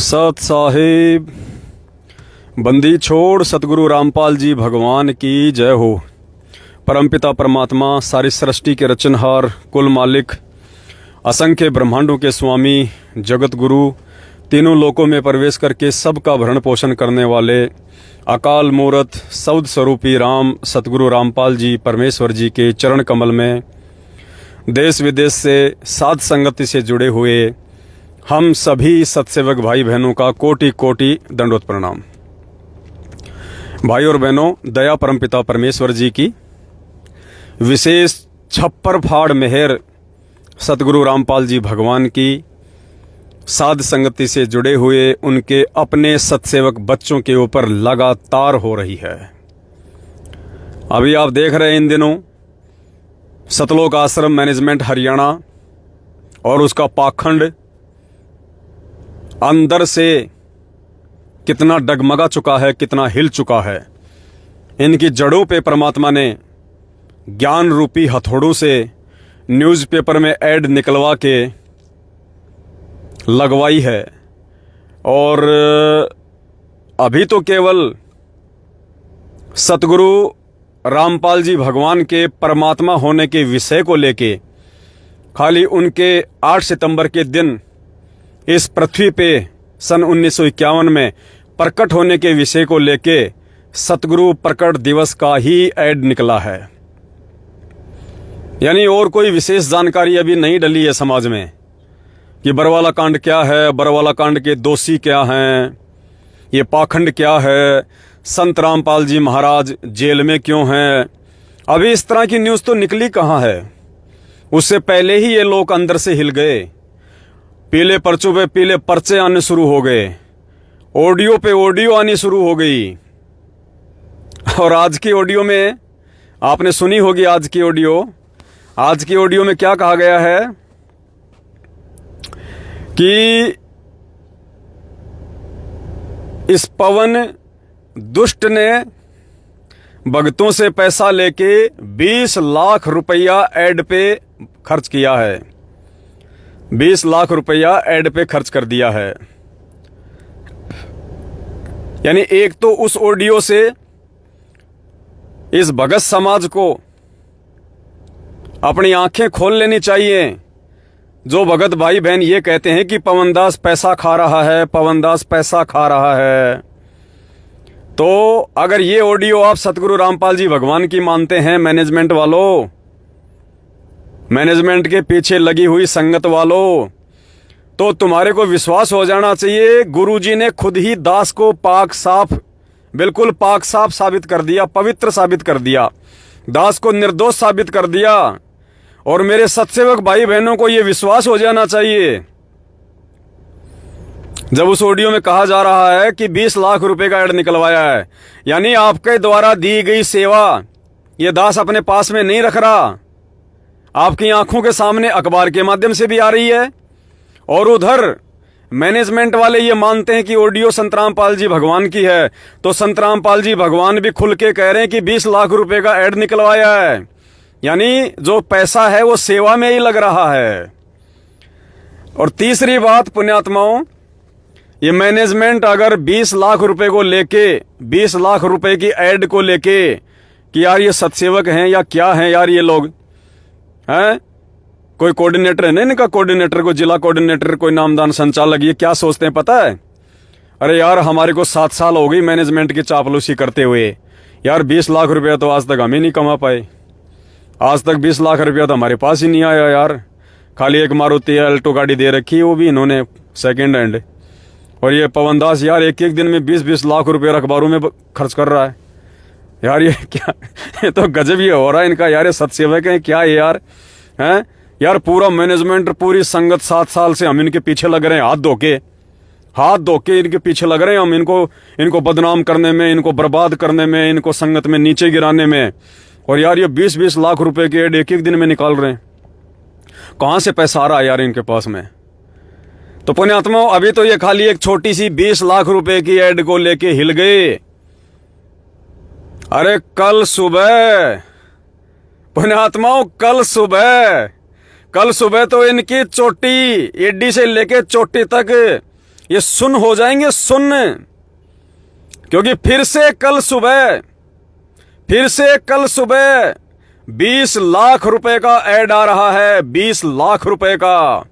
सत साहिब बंदी छोड़ सतगुरु रामपाल जी भगवान की जय हो। परमपिता परमात्मा सारी सृष्टि के रचनहार, कुल मालिक, असंख्य ब्रह्मांडों के स्वामी, जगत गुरु, तीनों लोकों में प्रवेश करके सबका भरण पोषण करने वाले अकाल मूरत सौद स्वरूपी राम सतगुरु रामपाल जी परमेश्वर जी के चरण कमल में देश विदेश से साध संगति से जुड़े हुए हम सभी सत्सेवक भाई बहनों का कोटि कोटि दंडवत प्रणाम। भाई और बहनों, दया परमपिता परमेश्वर जी की विशेष छप्पर फाड़ मेहर सतगुरु रामपाल जी भगवान की साध संगति से जुड़े हुए उनके अपने सत्सेवक बच्चों के ऊपर लगातार हो रही है। अभी आप देख रहे हैं इन दिनों सतलोक आश्रम मैनेजमेंट हरियाणा और उसका पाखंड अंदर से कितना डगमगा चुका है, कितना हिल चुका है। इनकी जड़ों पे परमात्मा ने ज्ञान रूपी हथौड़ों से न्यूज़पेपर में ऐड निकलवा के लगवाई है। और अभी तो केवल सतगुरु रामपाल जी भगवान के परमात्मा होने के विषय को लेके खाली उनके 8 सितंबर के दिन इस पृथ्वी पे सन 1951 में प्रकट होने के विषय को लेके सतगुरु प्रकट दिवस का ही ऐड निकला है। यानी और कोई विशेष जानकारी अभी नहीं डली है समाज में कि बरवाला कांड क्या है, बरवाला कांड के दोषी क्या हैं, ये पाखंड क्या है, संत रामपाल जी महाराज जेल में क्यों हैं। अभी इस तरह की न्यूज़ तो निकली कहाँ है। उससे पहले ही ये लोग अंदर से हिल गए। पीले पर्चों पे पीले पर्चे आने शुरू हो गए, ऑडियो पे ऑडियो आनी शुरू हो गई। और आज की ऑडियो में आपने सुनी होगी आज की ऑडियो में क्या कहा गया है कि इस पवन दुष्ट ने भक्तों से पैसा लेके 20 लाख रुपया ऐड पे खर्च किया है। 20 लाख रुपया ऐड पे खर्च कर दिया है। यानी एक तो उस ऑडियो से इस भगत समाज को अपनी आंखें खोल लेनी चाहिए। जो भगत भाई बहन ये कहते हैं कि पवनदास पैसा खा रहा है, पवनदास पैसा खा रहा है, तो अगर ये ऑडियो आप सतगुरु रामपाल जी भगवान की मानते हैं, मैनेजमेंट वालों, मैनेजमेंट के पीछे लगी हुई संगत वालों, तो तुम्हारे को विश्वास हो जाना चाहिए गुरुजी ने खुद ही दास को पाक साफ, बिल्कुल पाक साफ साबित कर दिया, पवित्र साबित कर दिया, दास को निर्दोष साबित कर दिया। और मेरे सत्सेवक भाई बहनों को यह विश्वास हो जाना चाहिए जब उस ऑडियो में कहा जा रहा है कि 20 लाख रुपए का ऐड निकलवाया है। यानी आपके द्वारा दी गई सेवा ये दास अपने पास में नहीं रख रहा, आपकी आंखों के सामने अखबार के माध्यम से भी आ रही है। और उधर मैनेजमेंट वाले ये मानते हैं कि ऑडियो संत रामपाल जी भगवान की है, तो संत रामपाल जी भगवान भी खुल के कह रहे हैं कि 20 लाख रुपए का ऐड निकलवाया है। यानी जो पैसा है वो सेवा में ही लग रहा है। और तीसरी बात पुण्यात्माओं, ये मैनेजमेंट अगर 20 लाख रुपए को लेके, 20 लाख रुपए की ऐड को लेके कि यार ये सत्सेवक हैं या क्या हैं यार ये लोग हैं, कोई कोऑर्डिनेटर है ना इनका, कोऑर्डिनेटर को जिला कोऑर्डिनेटर, कोई नामदान संचालक, ये क्या सोचते हैं पता है? अरे यार हमारे को 7 साल हो गई मैनेजमेंट की चापलूसी करते हुए, यार 20 लाख रुपया तो आज तक हम ही नहीं कमा पाए। आज तक 20 लाख रुपया तो हमारे पास ही नहीं आया यार। खाली एक मारुति अल्टो गाड़ी दे रखी है, वो भी इन्होंने सेकेंड हैंड। और ये पवनदास यार एक एक दिन में 20-20 लाख रुपया अखबारों में खर्च कर रहा है। यार ये क्या, ये तो गजब ही हो रहा है इनका। यार ये सत्सेवक हैं क्या ये यार, हैं यार? पूरा मैनेजमेंट, पूरी संगत 7 साल से हम इनके पीछे लग रहे हैं, हाथ धो के इनके पीछे लग रहे हैं हम, इनको बदनाम करने में, इनको बर्बाद करने में, इनको संगत में नीचे गिराने में। और यार ये 20-20 लाख रुपए के ऐड एक एक दिन में निकाल रहे हैं। कहां से पैसा आ रहा है यार इनके पास में? तो पुण्यात्माओं, अभी तो ये खाली एक छोटी सी 20 लाख रुपए की ऐड को लेके हिल गए। अरे कल सुबह पुण्यात्माओं, कल सुबह तो इनकी चोटी, एडी से लेके चोटी तक ये सुन्न हो जाएंगे, सुन्न। क्योंकि फिर से कल सुबह 20 लाख रुपए का ऐड आ रहा है, 20 लाख रुपए का।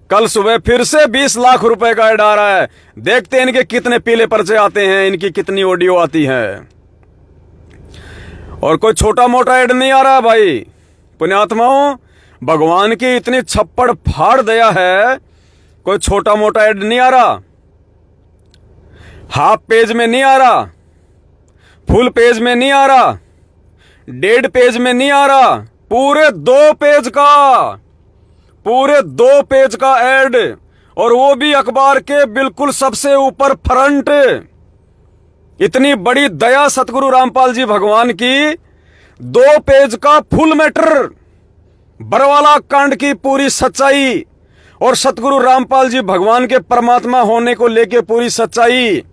कल सुबह फिर से 20 लाख रुपए का ऐड आ रहा है। देखते हैं इनके कितने पीले पर्चे आते हैं, इनकी कितनी ऑडियो आती है। और कोई छोटा मोटा ऐड नहीं आ रहा है भाई। पुण्यात्माओं, भगवान की इतनी छप्पड़ फाड़ दया है, कोई छोटा मोटा ऐड नहीं आ रहा। हाफ पेज में नहीं आ रहा, फुल पेज में नहीं आ रहा, 1.5 पेज में नहीं आ रहा, पूरे 2 पेज का ऐड। और वो भी अखबार के बिल्कुल सबसे ऊपर फ्रंट। इतनी बड़ी दया सतगुरु रामपाल जी भगवान की। 2 पेज का फुल मैटर, बरवाला कांड की पूरी सच्चाई और सतगुरु रामपाल जी भगवान के परमात्मा होने को लेके पूरी सच्चाई।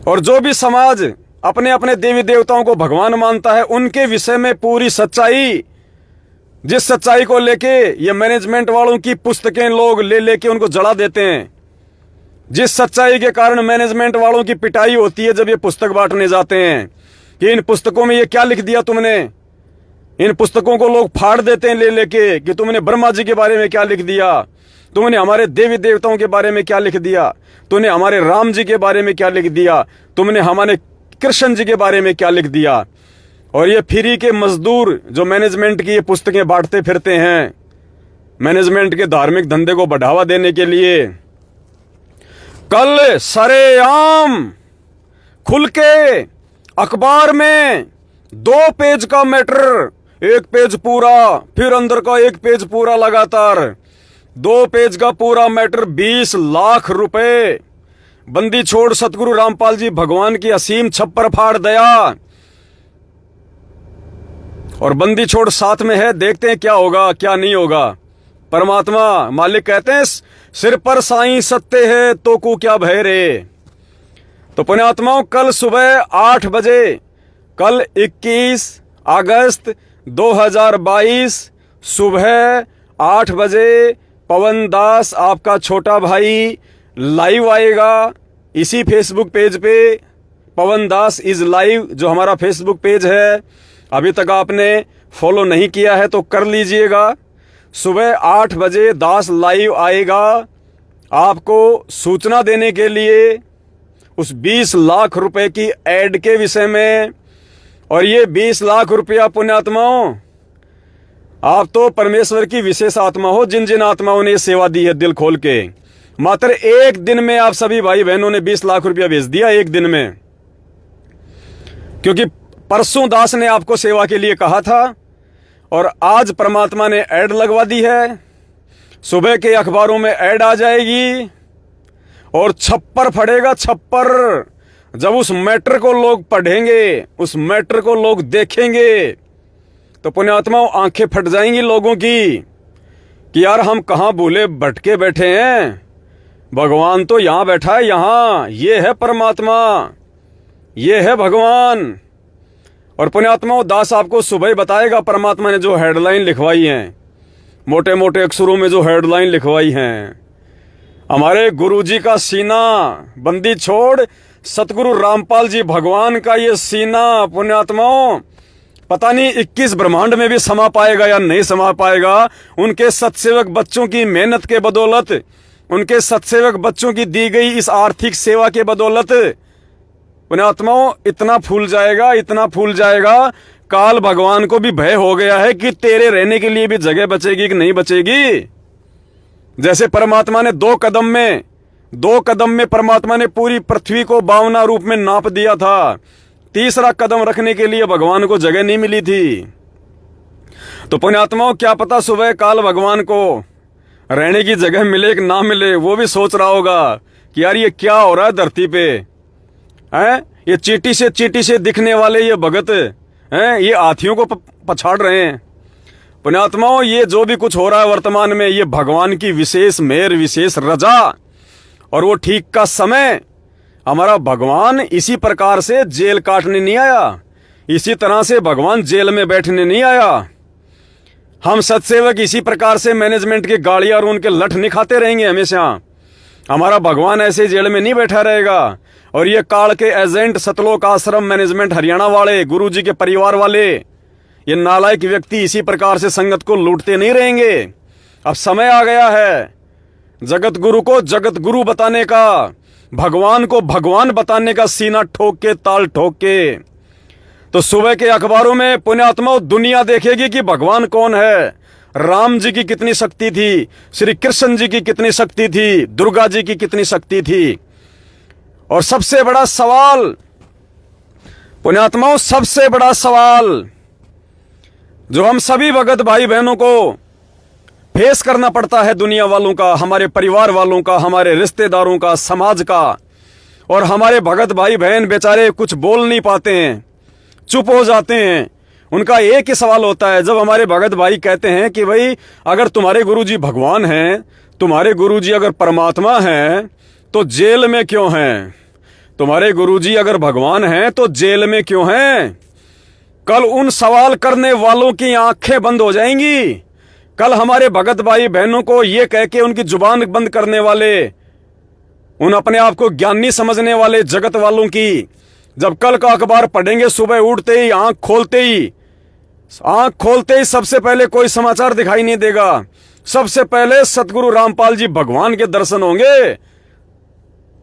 और जो भी समाज अपने अपने देवी देवताओं को भगवान मानता है, उनके विषय में पूरी सच्चाई। जिस सच्चाई को लेके ये मैनेजमेंट वालों की पुस्तकें लोग ले लेके उनको जला देते हैं, जिस सच्चाई के कारण मैनेजमेंट वालों की पिटाई होती है जब ये पुस्तक बांटने जाते हैं कि इन पुस्तकों में ये क्या लिख दिया तुमने। इन पुस्तकों को लोग फाड़ देते हैं ले लेके कि तुमने ब्रह्मा जी के बारे में क्या लिख दिया, तुमने हमारे देवी देवताओं के बारे में क्या लिख दिया, तुमने हमारे राम जी के बारे में क्या लिख दिया, तुमने हमारे कृष्ण जी के बारे में क्या लिख दिया। और ये फ्री के मजदूर जो मैनेजमेंट की ये पुस्तकें बांटते फिरते हैं, मैनेजमेंट के धार्मिक धंधे को बढ़ावा देने के लिए, कल सरेआम खुल के अखबार में 2 पेज का मैटर, 1 पेज पूरा, फिर अंदर का 1 पेज पूरा, लगातार 2 पेज का पूरा मैटर, 20 लाख रुपए। बंदी छोड़ सतगुरु रामपाल जी भगवान की असीम छप्पर फाड़ दया। और बंदी छोड़ साथ में है, देखते हैं क्या होगा क्या नहीं होगा। परमात्मा मालिक कहते हैं, सिर पर साईं सत्य है तो को क्या भय रे। तो पुण्यात्माओं, कल सुबह 8 बजे, कल 21 अगस्त 2022 सुबह 8 बजे पवन दास आपका छोटा भाई लाइव आएगा इसी फेसबुक पेज पे। पवन दास इज लाइव जो हमारा फेसबुक पेज है, अभी तक आपने फॉलो नहीं किया है तो कर लीजिएगा। सुबह 8 बजे दास लाइव आएगा आपको सूचना देने के लिए उस 20 लाख रुपए की ऐड के विषय में। और ये 20 लाख रुपया पुण्यात्माओं, आप तो परमेश्वर की विशेष आत्मा हो, जिन जिन आत्माओं ने सेवा दी है दिल खोल के, मात्र 1 दिन में आप सभी भाई बहनों ने 20 लाख रुपया भेज दिया 1 दिन में। क्योंकि परसों दास ने आपको सेवा के लिए कहा था और आज परमात्मा ने ऐड लगवा दी है। सुबह के अखबारों में ऐड आ जाएगी और छप्पर फटेगा, छप्पर। जब उस मैटर को लोग पढ़ेंगे, उस मैटर को लोग देखेंगे, तो पुण्यात्माओं आंखें फट जाएंगी लोगों की कि यार हम कहां भूले भटके बैठे हैं, भगवान तो यहां बैठा है, यहां ये है परमात्मा, ये है भगवान। और पुण्यात्माओं, दास आपको सुबह ही बताएगा परमात्मा ने जो हेडलाइन लिखवाई हैं, मोटे मोटे अक्षरों में जो हेडलाइन लिखवाई हैं। हमारे गुरुजी का सीना, बंदी छोड़ सतगुरु रामपाल जी भगवान का ये सीना पुण्यात्माओं पता नहीं 21 ब्रह्मांड में भी समा पाएगा या नहीं समा पाएगा। उनके सत्सेवक बच्चों की मेहनत के बदौलत, उनके सत्सेवक बच्चों की दी गई इस आर्थिक सेवा के बदौलत पुण्यात्माओं इतना फूल जाएगा, इतना फूल जाएगा। काल भगवान को भी भय हो गया है कि तेरे रहने के लिए भी जगह बचेगी कि नहीं बचेगी। जैसे परमात्मा ने 2 कदम में परमात्मा ने पूरी पृथ्वी को 52 रूप में नाप दिया था, तीसरा कदम रखने के लिए भगवान को जगह नहीं मिली थी। तो पुण्यात्माओं, क्या पता सुबह काल भगवान को रहने की जगह मिले कि ना मिले। वो भी सोच रहा होगा कि यार ये क्या हो रहा है धरती पे, हैं? ये चींटी से दिखने वाले ये भगत हैं, ये हाथियों को पछाड़ रहे हैं। पुण्यात्माओं, ये जो भी कुछ हो रहा है वर्तमान में, ये भगवान की विशेष मेहर, विशेष रजा। और वो ठीक का समय, हमारा भगवान इसी प्रकार से जेल काटने नहीं आया, इसी तरह से भगवान जेल में बैठने नहीं आया। हम सत्सेवक इसी प्रकार से मैनेजमेंट की गाड़ियां और उनके लठ नहीं खाते रहेंगे हमेशा। हमारा भगवान ऐसे जेल में नहीं बैठा रहेगा। और ये काल के एजेंट, सतलोक आश्रम मैनेजमेंट हरियाणा वाले, गुरुजी के परिवार वाले, ये नालायक व्यक्ति इसी प्रकार से संगत को लूटते नहीं रहेंगे। अब समय आ गया है जगत गुरु को जगत गुरु बताने का, भगवान को भगवान बताने का, सीना ठोक के, ताल ठोक के। तो सुबह के अखबारों में पुण्यात्माओं दुनिया देखेगी कि भगवान कौन है। राम जी की कितनी शक्ति थी, श्री कृष्ण जी की कितनी शक्ति थी, दुर्गा जी की कितनी शक्ति थी। और सबसे बड़ा सवाल पुण्यात्माओं, सबसे बड़ा सवाल जो हम सभी भगत भाई बहनों को फेस करना पड़ता है, दुनिया वालों का, हमारे परिवार वालों का, हमारे रिश्तेदारों का, समाज का, और हमारे भगत भाई बहन बेचारे कुछ बोल नहीं पाते हैं, चुप हो जाते हैं। उनका एक ही सवाल होता है, जब हमारे भगत भाई कहते हैं कि भाई अगर तुम्हारे गुरुजी भगवान हैं, तुम्हारे गुरुजी अगर परमात्मा हैं, तो जेल में क्यों हैं? तुम्हारे गुरुजी अगर भगवान हैं तो जेल में क्यों हैं? कल उन सवाल करने वालों की आंखें बंद हो जाएंगी। कल हमारे भगत भाई बहनों को ये कह के उनकी जुबान बंद करने वाले, उन अपने आप को ज्ञानी समझने वाले जगत वालों की, जब कल का अखबार पढ़ेंगे, सुबह उठते ही आंख खोलते ही सबसे पहले कोई समाचार दिखाई नहीं देगा। सबसे पहले सतगुरु रामपाल जी भगवान के दर्शन होंगे,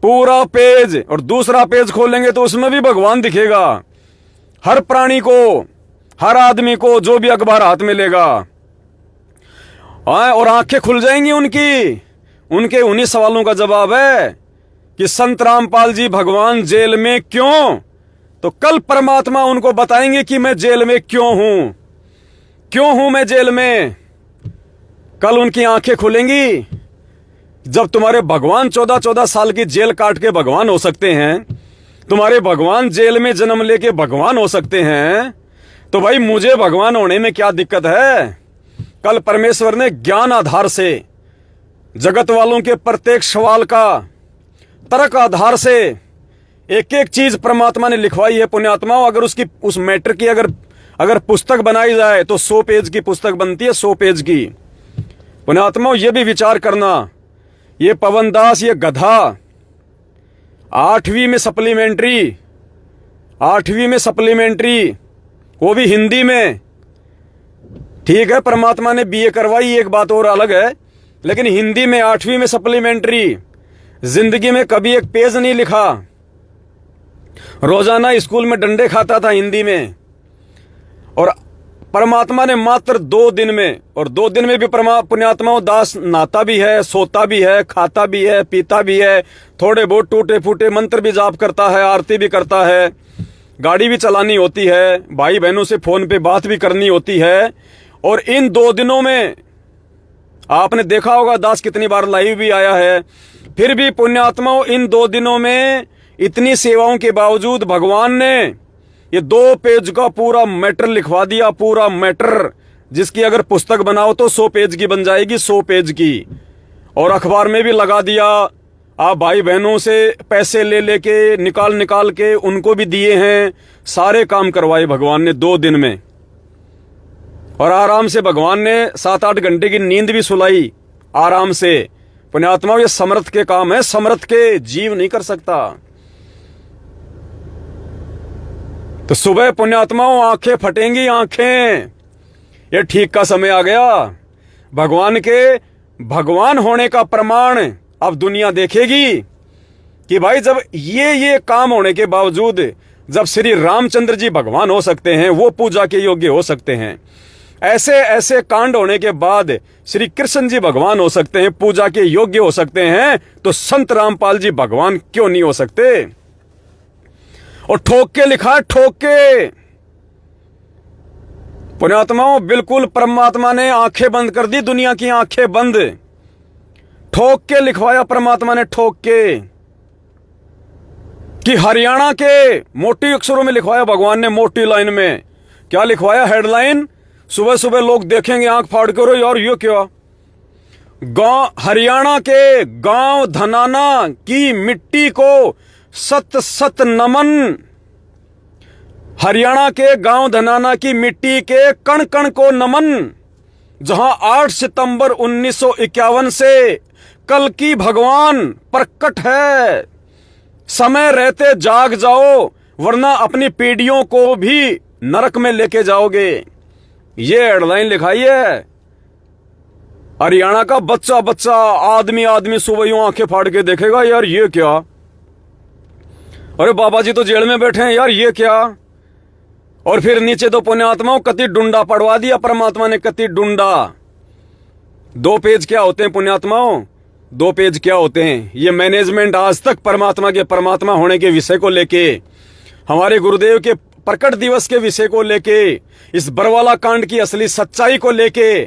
पूरा पेज, और दूसरा पेज खोलेंगे तो उसमें भी भगवान दिखेगा। हर प्राणी को, हर आदमी को, जो भी अखबार हाथ में लेगा, और आंखें खुल जाएंगी उनकी। उनके उन्हीं सवालों का जवाब है कि संत रामपाल जी भगवान जेल में क्यों? तो कल परमात्मा उनको बताएंगे कि मैं जेल में क्यों हूं मैं जेल में। कल उनकी आंखें खुलेंगी। जब तुम्हारे भगवान 14-14 साल की जेल काट के भगवान हो सकते हैं, तुम्हारे भगवान जेल में जन्म लेके भगवान हो सकते हैं, तो भाई मुझे भगवान होने में क्या दिक्कत है? कल परमेश्वर ने ज्ञान आधार से जगत वालों के प्रत्येक सवाल का तर्क आधार से एक एक चीज परमात्मा ने लिखवाई है। पुण्यात्माओं, अगर उसकी उस मैटर की अगर पुस्तक बनाई जाए तो 100 पेज की पुस्तक बनती है, 100 पेज की। पुण्यात्माओं, ये भी विचार करना, ये पवन दास, ये गधा 8वीं में सप्लीमेंट्री, वो भी हिंदी में। ठीक है, परमात्मा ने बीए करवाई, एक बात और अलग है, लेकिन हिंदी में 8वीं में सप्लीमेंट्री। जिंदगी में कभी एक पेज नहीं लिखा, रोजाना स्कूल में डंडे खाता था हिंदी में। और परमात्मा ने मात्र 2 दिन में, और 2 दिन में भी पुण्यात्माओं दास नहाता भी है, सोता भी है, खाता भी है, पीता भी है, थोड़े बहुत टूटे फूटे मंत्र भी जाप करता है, आरती भी करता है, गाड़ी भी चलानी होती है, भाई बहनों से फोन पे बात भी करनी होती है। और इन 2 दिनों में आपने देखा होगा दास कितनी बार लाइव भी आया है। फिर भी पुण्यात्माओं, इन 2 दिनों में इतनी सेवाओं के बावजूद भगवान ने ये 2 पेज का पूरा मैटर लिखवा दिया, पूरा मैटर, जिसकी अगर पुस्तक बनाओ तो 100 पेज की बन जाएगी, 100 पेज की। और अखबार में भी लगा दिया। आप भाई बहनों से पैसे ले लेके, निकाल के उनको भी दिए हैं। सारे काम करवाए भगवान ने 2 दिन में, और आराम से भगवान ने 7-8 घंटे की नींद भी सुलाई आराम से। पुण्यात्माओं, ये समर्थ के काम है, समर्थ के जीव नहीं कर सकता। तो सुबह पुण्यात्माओं आंखें फटेंगी, आंखें। ये ठीक का समय आ गया। भगवान के भगवान होने का प्रमाण अब दुनिया देखेगी कि भाई जब ये काम होने के बावजूद जब श्री रामचंद्र जी भगवान हो सकते हैं, वो पूजा के योग्य हो सकते हैं, ऐसे कांड होने के बाद श्री कृष्ण जी भगवान हो सकते हैं, पूजा के योग्य हो सकते हैं, तो संत रामपाल जी भगवान क्यों नहीं हो सकते? और ठोक के लिखा, ठोक के। पुण्यात्माओं, बिल्कुल परमात्मा ने आंखें बंद कर दी, दुनिया की आंखें बंद। ठोक के लिखवाया परमात्मा ने, ठोक के, कि हरियाणा के मोटी अक्षरों में लिखवाया भगवान ने, मोटी लाइन में। क्या लिखवाया? हेडलाइन। सुबह सुबह लोग देखेंगे आंख फाड़ कर, यार ये क्या? गांव हरियाणा के गांव धनाना की मिट्टी को सत सत नमन। हरियाणा के गांव धनाना की मिट्टी के कण कण को नमन, जहां 8 सितंबर 1951 से कल की भगवान प्रकट है। समय रहते जाग जाओ, वरना अपनी पीढ़ियों को भी नरक में लेके जाओगे। ये हेडलाइन लिखाई है। हरियाणा का बच्चा बच्चा, आदमी आदमी सुबह यूं आंखें फाड़ के देखेगा, यार ये क्या, अरे बाबा जी तो जेल में बैठे हैं, यार ये क्या। और फिर नीचे तो पुण्यात्माओं कति डुंडा पड़वा दिया परमात्मा ने, कति डुंडा। 2 पेज क्या होते हैं पुण्यात्माओं, 2 पेज क्या होते हैं। ये मैनेजमेंट आज तक परमात्मा के परमात्मा होने के विषय को लेके, हमारे गुरुदेव के प्रकट दिवस के विषय को लेके, इस बरवाला कांड की असली सच्चाई को लेके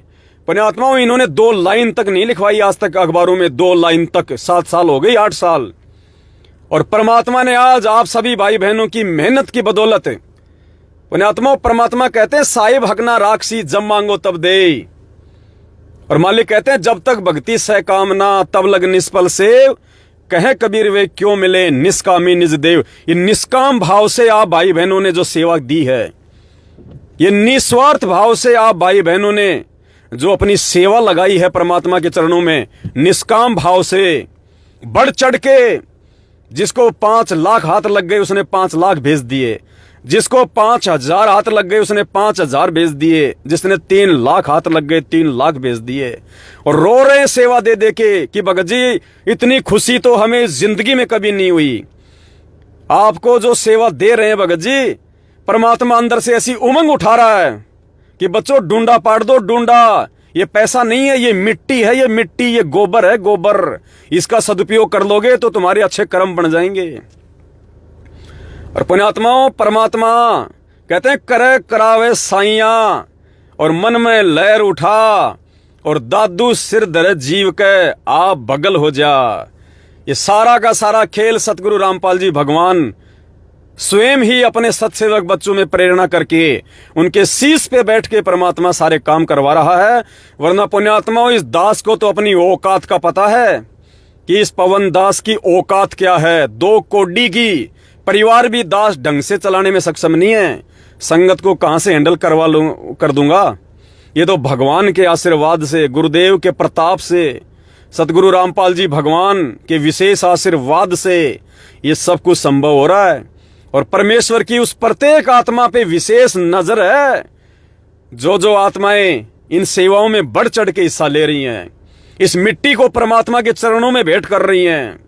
पुण्यात्माओं इन्होंने 2 लाइन तक नहीं लिखवाई आज तक अखबारों में। 2 लाइन तक 7 साल हो गई, 8 साल। और परमात्मा ने आज आप सभी भाई बहनों की मेहनत की बदौलत, पुण्यात्माओं परमात्मा कहते हैं साहिब हकना राक्षसी जब मांगो तब दे। और मालिक कहते हैं जब तक भक्ति सह कामना तब लग निष्फल सेव, कहे कबीर वे क्यों मिले निष्कामी निज देव। ये निष्काम भाव से आप भाई बहनों ने जो सेवा दी है, ये निस्वार्थ भाव से आप भाई बहनों ने जो अपनी सेवा लगाई है परमात्मा के चरणों में, निष्काम भाव से बढ़ चढ़ के, जिसको 5 लाख हाथ लग गए उसने 5 लाख भेज दिए, जिसको 5000 हाथ लग गए उसने 5000 भेज दिए, जिसने 3 लाख हाथ लग गए 3 लाख भेज दिए। और रो रहे हैं सेवा दे दे के कि भगत जी इतनी खुशी तो हमें जिंदगी में कभी नहीं हुई। आपको जो सेवा दे रहे हैं भगत जी, परमात्मा अंदर से ऐसी उमंग उठा रहा है कि बच्चों डूंडा पाड़ दो, डूंडा। ये पैसा नहीं है, ये मिट्टी है, ये मिट्टी, ये गोबर है, गोबर। इसका सदुपयोग कर लोगे तो तुम्हारे अच्छे कर्म बन जाएंगे। और पुण्यात्माओं परमात्मा कहते हैं करे करावे साइया, और मन में लहर उठा, और दादू सिर धरे जीव के आप बगल हो जा। ये सारा का सारा खेल सतगुरु रामपाल जी भगवान स्वयं ही अपने सत्सेवक बच्चों में प्रेरणा करके उनके शीश पे बैठ के परमात्मा सारे काम करवा रहा है। वरना पुण्यात्माओं इस दास को तो अपनी औकात का पता है कि इस पवन दास की औकात क्या है। 2 कोडी की परिवार भी दास ढंग से चलाने में सक्षम नहीं है। संगत को कहां से हैंडल कर दूंगा। ये तो भगवान के आशीर्वाद से, गुरुदेव के प्रताप से, सतगुरु रामपाल जी भगवान के विशेष आशीर्वाद से ये सब कुछ संभव हो रहा है। और परमेश्वर की उस प्रत्येक आत्मा पे विशेष नजर है। जो आत्माएं इन सेवाओं में बढ़ चढ़ के हिस्सा ले रही हैं, इस मिट्टी को परमात्मा के चरणों में भेंट कर रही हैं,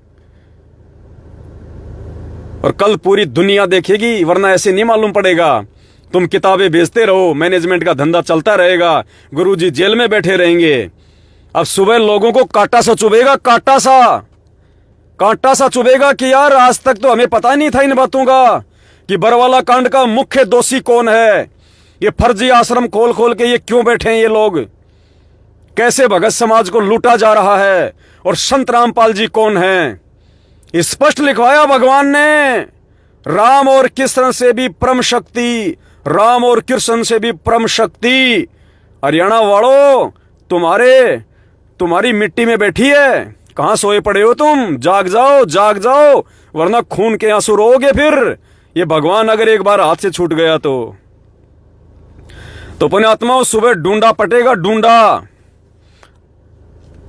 और कल पूरी दुनिया देखेगी। वरना ऐसे नहीं मालूम पड़ेगा। तुम किताबें बेचते रहो, मैनेजमेंट का धंधा चलता रहेगा, गुरुजी जेल में बैठे रहेंगे। अब सुबह लोगों को कांटा सा चुभेगा, कांटा सा चुभेगा कि यार आज तक तो हमें पता नहीं था इन बातों का कि बरवाला कांड का मुख्य दोषी कौन है। ये फर्जी आश्रम खोल खोल के ये क्यों बैठे हैं ये लोग, कैसे भगत समाज को लूटा जा रहा है, और संत रामपाल जी कौन हैं। स्पष्ट लिखवाया भगवान ने, राम और कृष्ण से भी परम शक्ति, राम और कृष्ण से भी परम शक्ति हरियाणा वालों तुम्हारी मिट्टी में बैठी है। कहां सोए पड़े हो तुम, जाग जाओ, वरना खून के आंसू रोगे फिर। ये भगवान अगर एक बार हाथ से छूट गया तो पुण्यात्माओं सुबह डूंडा पटेगा, डूंडा।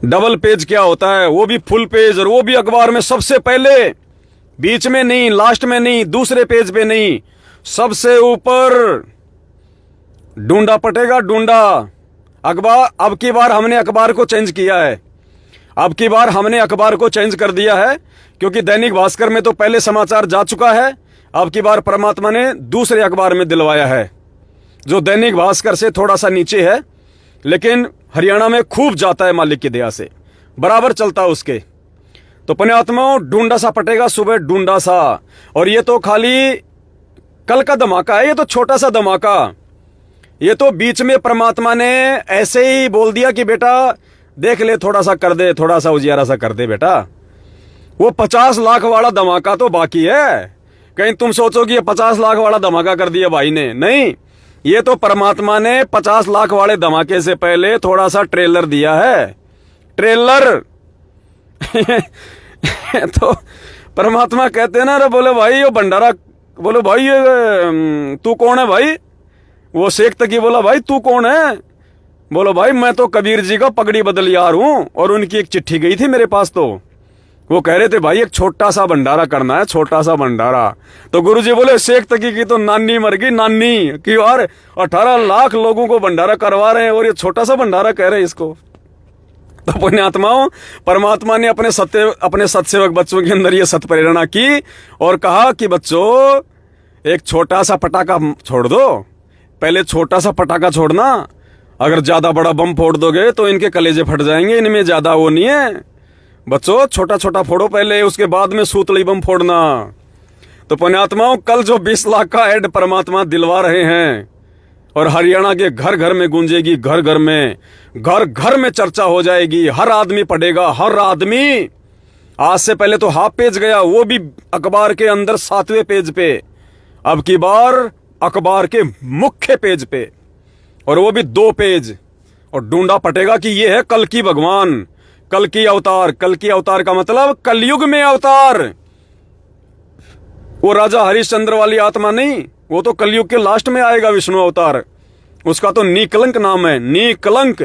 डबल पेज क्या होता है, वो भी फुल पेज, और वो भी अखबार में सबसे पहले, बीच में नहीं, लास्ट में नहीं, दूसरे पेज पे नहीं, सबसे ऊपर डूंडा पटेगा, डूंडा। अखबार अब की बार हमने अखबार को चेंज किया है, अब की बार हमने अखबार को चेंज कर दिया है, क्योंकि दैनिक भास्कर में तो पहले समाचार जा चुका है। अब की बार परमात्मा ने दूसरे अखबार में दिलवाया है, जो दैनिक भास्कर से थोड़ा सा नीचे है, लेकिन हरियाणा में खूब जाता है मालिक की दया से, बराबर चलता है उसके। तो पुण्यात्माओं डूंडा सा पटेगा सुबह, डूंडा सा। और ये तो खाली कल का धमाका है, ये तो छोटा सा धमाका। ये तो बीच में परमात्मा ने ऐसे ही बोल दिया कि बेटा देख ले, थोड़ा सा कर दे, थोड़ा सा उजियारा सा कर दे बेटा। वो 50 लाख वाला धमाका तो बाकी है। कहीं तुम सोचोगे ये 50 लाख वाला धमाका कर दिया भाई ने, नहीं। ये तो परमात्मा ने 50 लाख वाले धमाके से पहले थोड़ा सा ट्रेलर दिया है, ट्रेलर। तो परमात्मा कहते हैं ना, रे बोले भाई ये भंडारा, बोले भाई ये तू कौन है भाई। वो शेख तकी बोला भाई तू कौन है। बोलो भाई मैं तो कबीर जी का पगड़ी बदलियार हूं, और उनकी एक चिट्ठी गई थी मेरे पास, तो वो कह रहे थे भाई एक छोटा सा भंडारा करना है, छोटा सा भंडारा। तो गुरुजी बोले शेख तकी की तो नानी मर गई, नानी कि यार 18 लाख लोगों को भंडारा करवा रहे हैं और ये छोटा सा भंडारा कह रहे हैं इसको। तो पुण्यात्माओं, परमात्मा ने अपने सत्सेवक बच्चों के अंदर ये सत प्रेरणा की और कहा कि बच्चों एक छोटा सा पटाखा छोड़ दो, पहले छोटा सा पटाखा छोड़ना, अगर ज्यादा बड़ा बम फोड़ दोगे तो इनके कलेजे फट जाएंगे, इनमें ज्यादा वो नहीं है बच्चों, छोटा छोटा फोड़ो पहले, उसके बाद में सूतली बम फोड़ना। तो पुण्यात्माओं, कल जो 20 लाख का ऐड परमात्मा दिलवा रहे हैं और हरियाणा के घर घर में गूंजेगी, घर घर में चर्चा हो जाएगी, हर आदमी पढ़ेगा, हर आदमी। आज से पहले तो हाफ पेज गया, वो भी अखबार के अंदर 7वें पेज पे, अब की बार अखबार के मुख्य पेज पे, और वो भी 2 पेज, और ढूंढा पटेगा कि ये है कल की भगवान, कल की अवतार। कल की अवतार का मतलब कलयुग में अवतार। वो राजा हरिश्चंद्र वाली आत्मा नहीं, वो तो कलयुग के लास्ट में आएगा विष्णु अवतार, उसका तो निकलंक नाम है, निकलंक।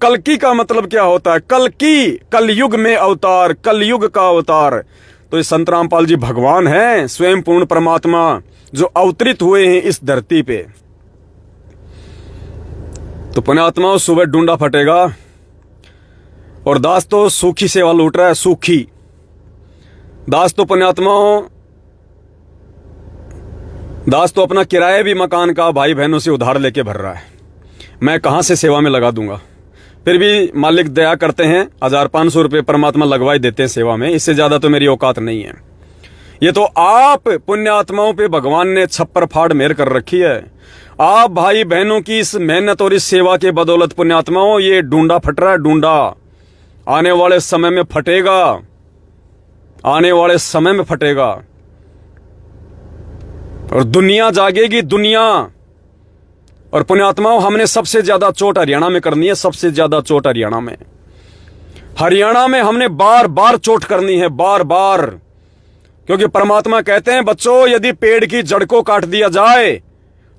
कलकी का मतलब क्या होता है? कलकी, कलयुग में अवतार, कलयुग का अवतार। तो ये संत रामपाल जी भगवान हैं, स्वयं पूर्ण परमात्मा जो अवतरित हुए हैं इस धरती पे। तो पुण्यात्माओं, सुबह ढूंढा फटेगा और दास तो सूखी सेवा लूट रहा है, सूखी दास तो पुण्यात्माओं, दास तो अपना किराया भी मकान का भाई बहनों से उधार लेके भर रहा है। मैं कहां से सेवा में लगा दूंगा? फिर भी मालिक दया करते हैं, 1500 रुपये परमात्मा लगवाई देते हैं सेवा में, इससे ज्यादा तो मेरी औकात नहीं है। ये तो आप पुण्यात्माओं पे भगवान ने छप्पर फाड़ मेहर कर रखी है। आप भाई बहनों की इस मेहनत और इस सेवा के बदौलत पुण्यात्माओं ये ढूंढा फट रहा है, ढूंढा आने वाले समय में फटेगा, आने वाले समय में फटेगा और दुनिया जागेगी, दुनिया। और पुण्यात्माओं, हमने सबसे ज्यादा चोट हरियाणा में करनी है, सबसे ज्यादा चोट हरियाणा में। हरियाणा में हमने बार बार चोट करनी है, बार बार, क्योंकि परमात्मा कहते हैं बच्चों, यदि पेड़ की जड़ को काट दिया जाए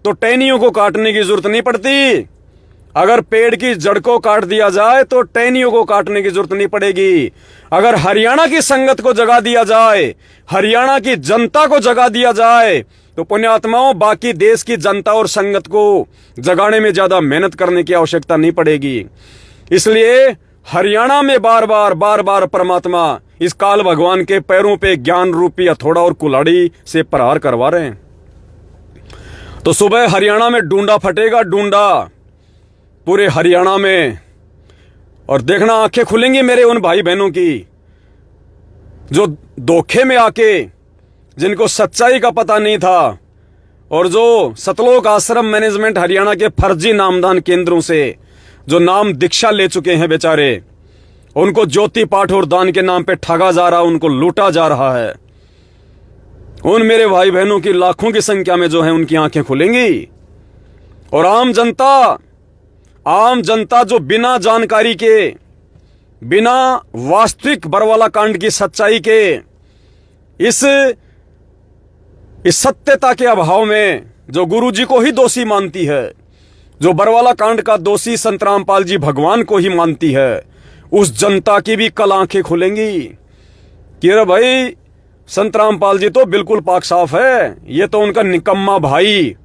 तो टहनियों को काटने की जरूरत नहीं पड़ती। अगर पेड़ की जड़ को काट दिया जाए तो टहनियों को काटने की जरूरत नहीं पड़ेगी। अगर हरियाणा की संगत को जगा दिया जाए, हरियाणा की जनता को जगा दिया जाए, तो पुण्यात्माओं बाकी देश की जनता और संगत को जगाने में ज्यादा मेहनत करने की आवश्यकता नहीं पड़ेगी। इसलिए हरियाणा में बार बार परमात्मा इस काल भगवान के पैरों पे ज्ञान रूपी हथौड़ा और कुल्हाड़ी से प्रहार करवा रहे हैं। तो सुबह हरियाणा में ढूंढा फटेगा, ढूंढा पूरे हरियाणा में। और देखना आंखें खुलेंगी मेरे उन भाई बहनों की जो धोखे में आके, जिनको सच्चाई का पता नहीं था, और जो सतलोक आश्रम मैनेजमेंट हरियाणा के फर्जी नामदान केंद्रों से जो नाम दीक्षा ले चुके हैं बेचारे, उनको ज्योति पाठ और दान के नाम पे ठगा जा रहा, उनको लूटा जा रहा है। उन मेरे भाई बहनों की लाखों की संख्या में जो है उनकी आंखें खुलेंगी। और आम जनता जो बिना जानकारी के, बिना वास्तविक बरवाला कांड की सच्चाई के, इस सत्यता के अभाव में जो गुरुजी को ही दोषी मानती है, जो बरवाला कांड का दोषी संत रामपाल जी भगवान को ही मानती है, उस जनता की भी कल आंखें खुलेंगी कि अरे भाई संत रामपाल जी तो बिल्कुल पाक साफ है, ये तो उनका निकम्मा भाई,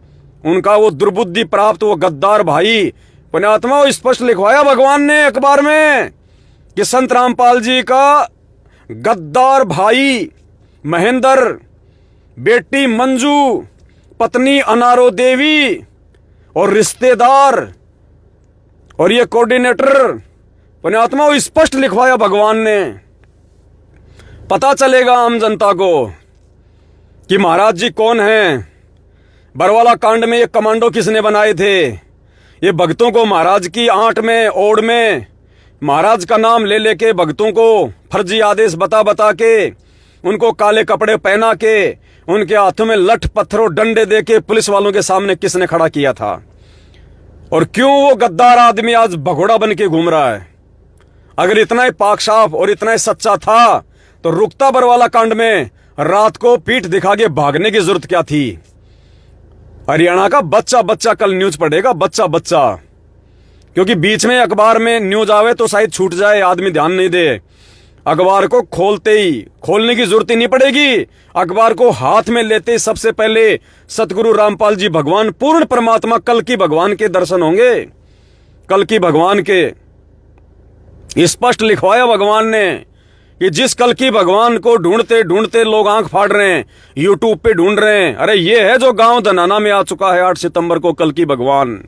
उनका वो दुर्बुद्धि प्राप्त वो गद्दार भाई। पुण्यात्मा स्पष्ट लिखवाया भगवान ने अखबार में कि संत रामपाल जी का गद्दार भाई महेंद्र, बेटी मंजू, पत्नी अनारो देवी और रिश्तेदार और ये कोऑर्डिनेटर, पुण्यात्मा स्पष्ट लिखवाया भगवान ने। पता चलेगा आम जनता को कि महाराज जी कौन हैं। बरवाला कांड में ये कमांडो किसने बनाए थे? ये भक्तों को महाराज की आंट में, ओढ़ में महाराज का नाम ले लेके भक्तों को फर्जी आदेश बता के, उनको काले कपड़े पहना के, उनके हाथों में लठ पत्थर और डंडे दे के पुलिस वालों के सामने किसने खड़ा किया था? और क्यों वो गद्दार आदमी आज भगोड़ा बन के घूम रहा है? अगर इतना ही पाक साफ और इतना ही सच्चा था तो रुकता बरवाला कांड में रात को पीठ दिखा के भागने की जरूरत क्या थी? हरियाणा का बच्चा कल न्यूज पढ़ेगा, बच्चा क्योंकि बीच में अखबार में न्यूज आवे तो शायद छूट जाए, आदमी ध्यान नहीं दे। अखबार को खोलते ही, खोलने की जरूरत ही नहीं पड़ेगी, अखबार को हाथ में लेते ही सबसे पहले सतगुरु रामपाल जी भगवान पूर्ण परमात्मा कल की भगवान के दर्शन होंगे। कल की भगवान के स्पष्ट लिखवाया भगवान ने कि जिस कल की भगवान को ढूंढते ढूंढते लोग आंख फाड़ रहे हैं, यूट्यूब पे ढूंढ रहे हैं। अरे ये है जो गांव धनाना में आ चुका है 8 सितंबर को कल की भगवान।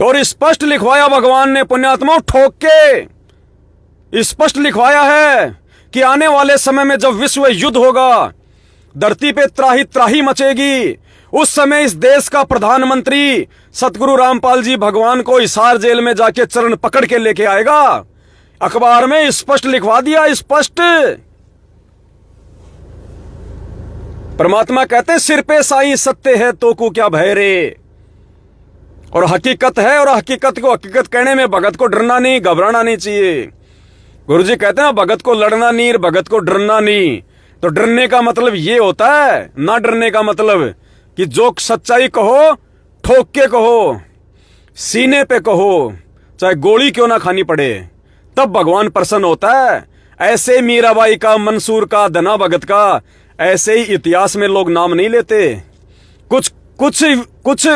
और स्पष्ट लिखवाया भगवान ने पुण्यात्मा, ठोक के स्पष्ट लिखवाया है कि आने वाले समय में जब विश्व युद्ध होगा, धरती पे त्राही त्राही मचेगी, उस समय इस देश का प्रधानमंत्री सतगुरु रामपाल जी भगवान को हिसार जेल में जाके चरण पकड़ के लेके आएगा। अखबार में स्पष्ट लिखवा दिया, स्पष्ट। परमात्मा कहते सिर पे साईं सत्य है तो को क्या भय रे। और हकीकत है, और हकीकत को हकीकत कहने में भगत को डरना नहीं, घबराना नहीं चाहिए। गुरुजी कहते हैं भगत को लड़ना नहीं, भगत को डरना नहीं। तो डरने का मतलब ये होता है, ना डरने का मतलब कि जो सच्चाई कहो ठोक के कहो, सीने पे कहो, चाहे गोली क्यों ना खानी पड़े, तब भगवान प्रसन्न होता है। ऐसे मीराबाई का, मंसूर का, धना भगत का ऐसे ही इतिहास में लोग नाम नहीं लेते। कुछ कुछ कुछ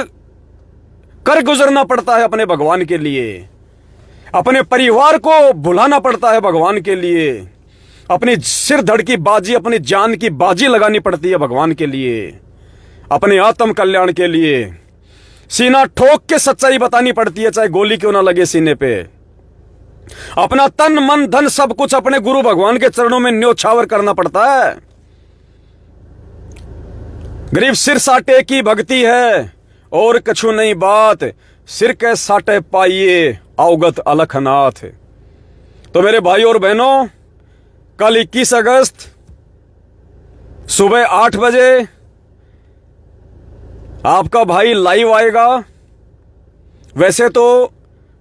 कर गुजरना पड़ता है अपने भगवान के लिए, अपने परिवार को भुलाना पड़ता है भगवान के लिए, अपनी सिर धड़ की बाजी, अपनी जान की बाजी लगानी पड़ती है भगवान के लिए, अपने आत्म कल्याण के लिए। सीना ठोक के सच्चाई बतानी पड़ती है, चाहे गोली क्यों ना लगे सीने पे। अपना तन मन धन सब कुछ अपने गुरु भगवान के चरणों में न्योछावर करना पड़ता है। गरीब सिर साटे की भक्ति है और कछु नहीं बात, सिर के साटे पाइए अवगत अलखनाथ। तो मेरे भाई और बहनों, कल 21 अगस्त सुबह 8 बजे आपका भाई लाइव आएगा। वैसे तो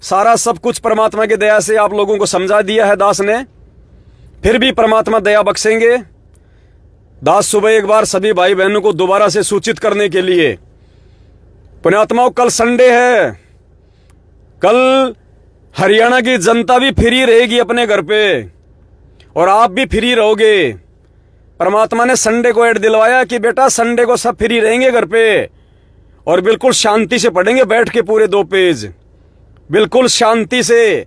सारा सब कुछ परमात्मा की दया से आप लोगों को समझा दिया है दास ने, फिर भी परमात्मा दया बख्शेंगे। दास सुबह एक बार सभी भाई बहनों को दोबारा से सूचित करने के लिए, पुण्यात्माओं कल संडे है, कल हरियाणा की जनता भी फ्री रहेगी अपने घर पे और आप भी फ्री रहोगे। परमात्मा ने संडे को ऐड दिलवाया कि बेटा संडे को सब फ्री रहेंगे घर पे और बिल्कुल शांति से पढ़ेंगे बैठ के पूरे 2 पेज, बिल्कुल शांति से।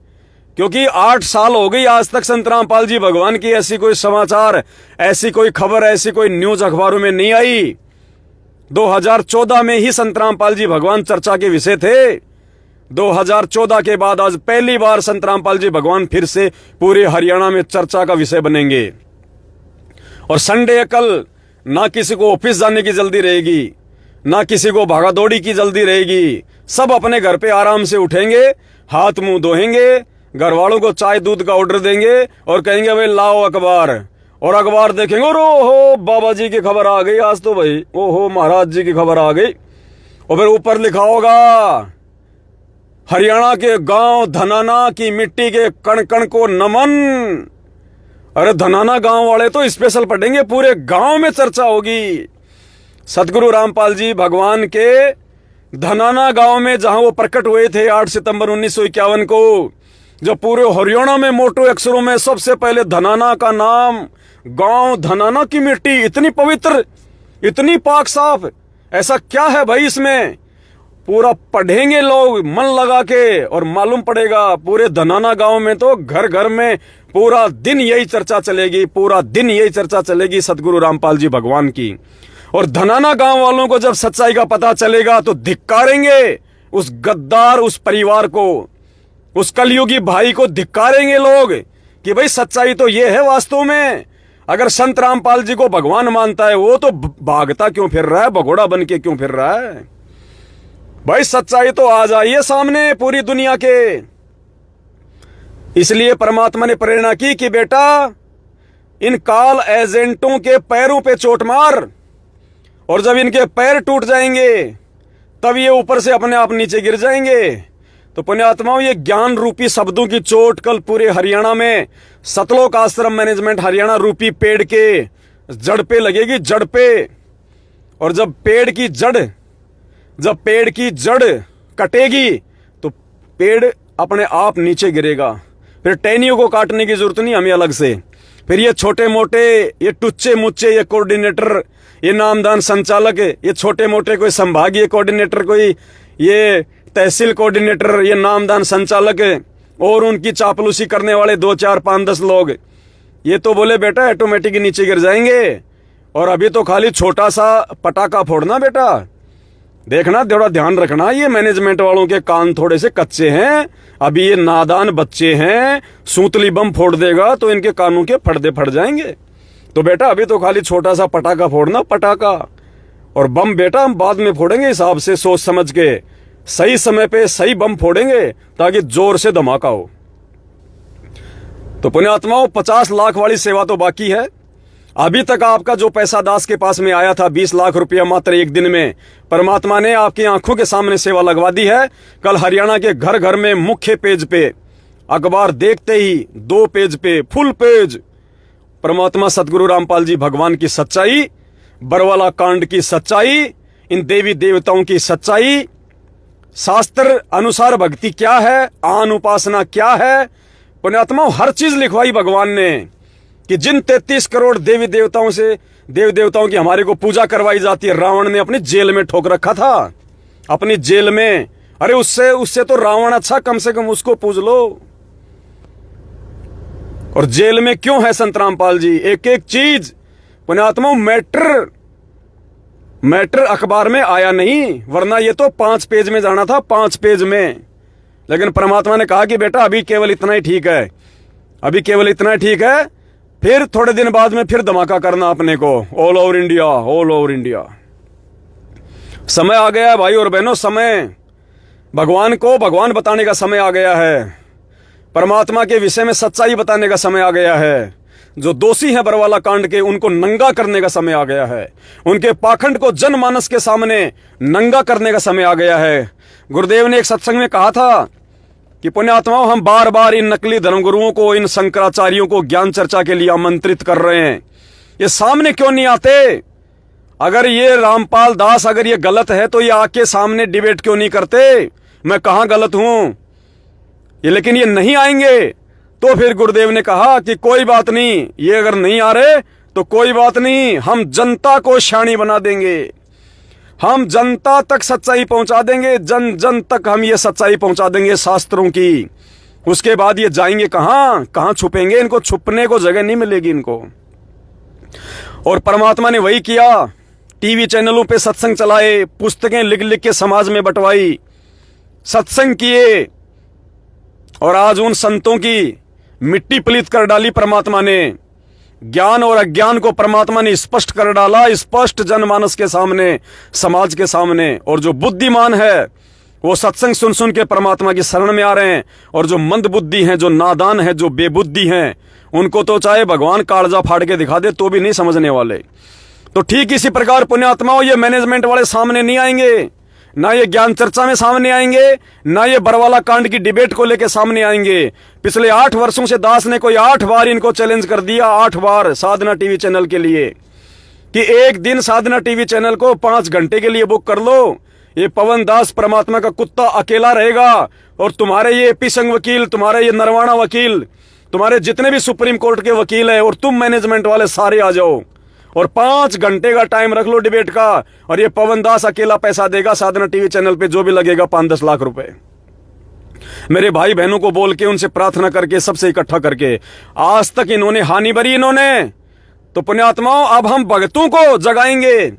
क्योंकि 8 साल हो गई आज तक संत रामपाल जी भगवान की ऐसी कोई समाचार, ऐसी कोई खबर, ऐसी कोई न्यूज अखबारों में नहीं आई। 2014 में ही संत रामपाल जी भगवान चर्चा के विषय थे। 2014 के बाद आज पहली बार संत रामपाल जी भगवान फिर से पूरे हरियाणा में चर्चा का विषय बनेंगे। और संडे कल ना किसी को ऑफिस जाने की जल्दी रहेगी, ना किसी को भागादौड़ी की जल्दी रहेगी। सब अपने घर पे आराम से उठेंगे, हाथ मुंह धोएंगे, घर वालों को चाय दूध का ऑर्डर देंगे और कहेंगे भाई लाओ अखबार, और अखबार देखेंगे और ओहो बाबा जी की खबर आ गई आज तो भाई, ओहो महाराज जी की खबर आ गई। और फिर ऊपर लिखा होगा हरियाणा के गांव धनाना की मिट्टी के कण कण को नमन। अरे धनाना गांव वाले तो स्पेशल पढ़ेंगे, पूरे गांव में चर्चा होगी सतगुरु रामपाल जी भगवान के धनाना गांव में, जहां वो प्रकट हुए थे 8 सितंबर 1951 को। जो पूरे हरियाणा में मोटे अक्षरों में सबसे पहले धनाना का नाम, गांव धनाना की मिट्टी इतनी पवित्र, इतनी पाक साफ, ऐसा क्या है भाई इसमें? पूरा पढ़ेंगे लोग मन लगा के और मालूम पड़ेगा। पूरे धनाना गांव में तो घर घर में पूरा दिन यही चर्चा चलेगी, पूरा दिन यही चर्चा चलेगी सतगुरु रामपाल जी भगवान की। और धनाना गांव वालों को जब सच्चाई का पता चलेगा तो धिक्कारेंगे उस गद्दार, उस परिवार को, उस कलयुगी भाई को धिक्कारेंगे लोग कि भाई सच्चाई तो ये है वास्तव में। अगर संत रामपाल जी को भगवान मानता है वो तो भागता क्यों फिर रहा है, भगोड़ा बन के क्यों फिर रहा है? भाई सच्चाई तो आ जाइए सामने पूरी दुनिया के। इसलिए परमात्मा ने प्रेरणा की कि बेटा इन काल एजेंटों के पैरों पे चोट मार, और जब इनके पैर टूट जाएंगे तब ये ऊपर से अपने आप नीचे गिर जाएंगे। तो पुण्यात्माओं, ये ज्ञान रूपी शब्दों की चोट कल पूरे हरियाणा में सतलोक आश्रम मैनेजमेंट हरियाणा रूपी पेड़ के जड़ पे लगेगी, जड़ पे। और जब पेड़ की जड़ कटेगी तो पेड़ अपने आप नीचे गिरेगा। फिर टहनियों को काटने की जरूरत नहीं हमें अलग से। फिर ये छोटे मोटे, ये टुच्चे मुच्चे, ये कोऑर्डिनेटर, ये नामदान संचालक, ये छोटे मोटे कोई संभागीय कोऑर्डिनेटर, कोई ये तहसील कोऑर्डिनेटर, ये नामदान संचालक और उनकी चापलूसी करने वाले 2 4 5 10 लोग, ये तो बोले बेटा ऑटोमेटिक नीचे गिर जाएंगे। और अभी तो खाली छोटा सा पटाखा फोड़ना बेटा। देखना, थोड़ा ध्यान रखना, ये मैनेजमेंट वालों के कान थोड़े से कच्चे हैं, अभी ये नादान बच्चे हैं। सूतली बम फोड़ देगा तो इनके कानों के फटदे फट जाएंगे। तो बेटा अभी तो खाली छोटा सा पटाखा फोड़ना, पटाखा। और बम बेटा हम बाद में फोड़ेंगे, हिसाब से सोच समझ के, सही समय पे सही बम फोड़ेंगे ताकि जोर से धमाका हो। तो पुण्यात्माओं, 50 लाख वाली सेवा तो बाकी है। अभी तक आपका जो पैसा दास के पास में आया था 20 लाख रुपया मात्र एक दिन में, परमात्मा ने आपकी आंखों के सामने सेवा लगवा दी है। कल हरियाणा के घर घर में मुख्य पेज पे, अखबार देखते ही 2 पेज पे, फुल पेज, परमात्मा सतगुरु रामपाल जी भगवान की सच्चाई, बरवाला कांड की सच्चाई, इन देवी देवताओं की सच्चाई, शास्त्र अनुसार भक्ति क्या है, आन उपासना क्या है, पुण्यात्माओं हर चीज लिखवाई भगवान ने। कि जिन 33 करोड़ देवी देवताओं से, देव देवताओं की हमारे को पूजा करवाई जाती है, रावण ने अपनी जेल में ठोक रखा था, अपनी जेल में। अरे उससे तो रावण अच्छा, कम से कम उसको पूज लो। और जेल में क्यों है संत रामपाल जी? एक एक चीज पुण्यात्माओं, मैटर अखबार में आया नहीं, वरना ये तो 5 पेज में जाना था, 5 पेज में। लेकिन परमात्मा ने कहा कि बेटा अभी केवल इतना ही ठीक है, अभी केवल इतना ही ठीक है, फिर थोड़े दिन बाद में फिर धमाका करना अपने को, all over India, all over India. समय आ गया है भाई और बहनों, समय भगवान को भगवान बताने का समय आ गया है। परमात्मा के विषय में सच्चाई बताने का समय आ गया है। जो दोषी हैं बरवाला कांड के, उनको नंगा करने का समय आ गया है। उनके पाखंड को जनमानस के सामने नंगा करने का समय आ गया है। गुरुदेव ने एक सत्संग में कहा था कि पुण्यात्माओं, हम बार बार इन नकली धर्मगुरुओं को, इन शंकराचार्यों को ज्ञान चर्चा के लिए आमंत्रित कर रहे हैं, ये सामने क्यों नहीं आते? अगर ये रामपाल दास अगर ये गलत है तो ये आके सामने डिबेट क्यों नहीं करते? मैं कहां गलत हूं? ये लेकिन ये नहीं आएंगे। तो फिर गुरुदेव ने कहा कि कोई बात नहीं, ये अगर नहीं आ रहे तो कोई बात नहीं, हम जनता को शानी बना देंगे, हम जनता तक सच्चाई पहुंचा देंगे, जन जन तक हम ये सच्चाई पहुंचा देंगे शास्त्रों की। उसके बाद ये जाएंगे कहां छुपेंगे? इनको छुपने को जगह नहीं मिलेगी इनको। और परमात्मा ने वही किया, टीवी चैनलों पे सत्संग चलाए, पुस्तकें लिख लिख के समाज में बंटवाई, सत्संग किए, और आज उन संतों की मिट्टी पलीत कर डाली परमात्मा ने। ज्ञान और अज्ञान को परमात्मा ने स्पष्ट कर डाला, स्पष्ट जनमानस के सामने, समाज के सामने। और जो बुद्धिमान है वो सत्संग सुन सुन के परमात्मा की शरण में आ रहे हैं, और जो मंद बुद्धि हैं, जो नादान हैं, जो बेबुद्धि हैं, उनको तो चाहे भगवान कालजा फाड़ के दिखा दे तो भी नहीं समझने वाले। तो ठीक इसी प्रकार पुण्यात्माओं, ये मैनेजमेंट वाले सामने नहीं आएंगे, ना ये ज्ञान चर्चा में सामने आएंगे, ना ये बरवाला कांड की डिबेट को लेके सामने आएंगे। पिछले 8 वर्षों से दास ने कोई 8 बार इनको चैलेंज कर दिया, 8 बार साधना टीवी चैनल के लिए, कि एक दिन साधना टीवी चैनल को 5 घंटे के लिए बुक कर लो। ये पवन दास परमात्मा का कुत्ता अकेला रहेगा, और तुम्हारे ये एपी संघ वकील, तुम्हारे ये नरवाणा वकील, तुम्हारे जितने भी सुप्रीम कोर्ट के वकील है, और तुम मैनेजमेंट वाले सारे आ जाओ, और 5 घंटे का टाइम रख लो डिबेट का, और ये पवन दास अकेला पैसा देगा साधना टीवी चैनल पे, जो भी लगेगा 5-10 लाख रुपए। मेरे भाई बहनों को बोल के, उनसे प्रार्थना करके, सबसे इकट्ठा करके, आज तक इन्होंने हानि भरी इन्होंने। तो पुण्यात्माओं, अब हम भक्तों को जगाएंगे।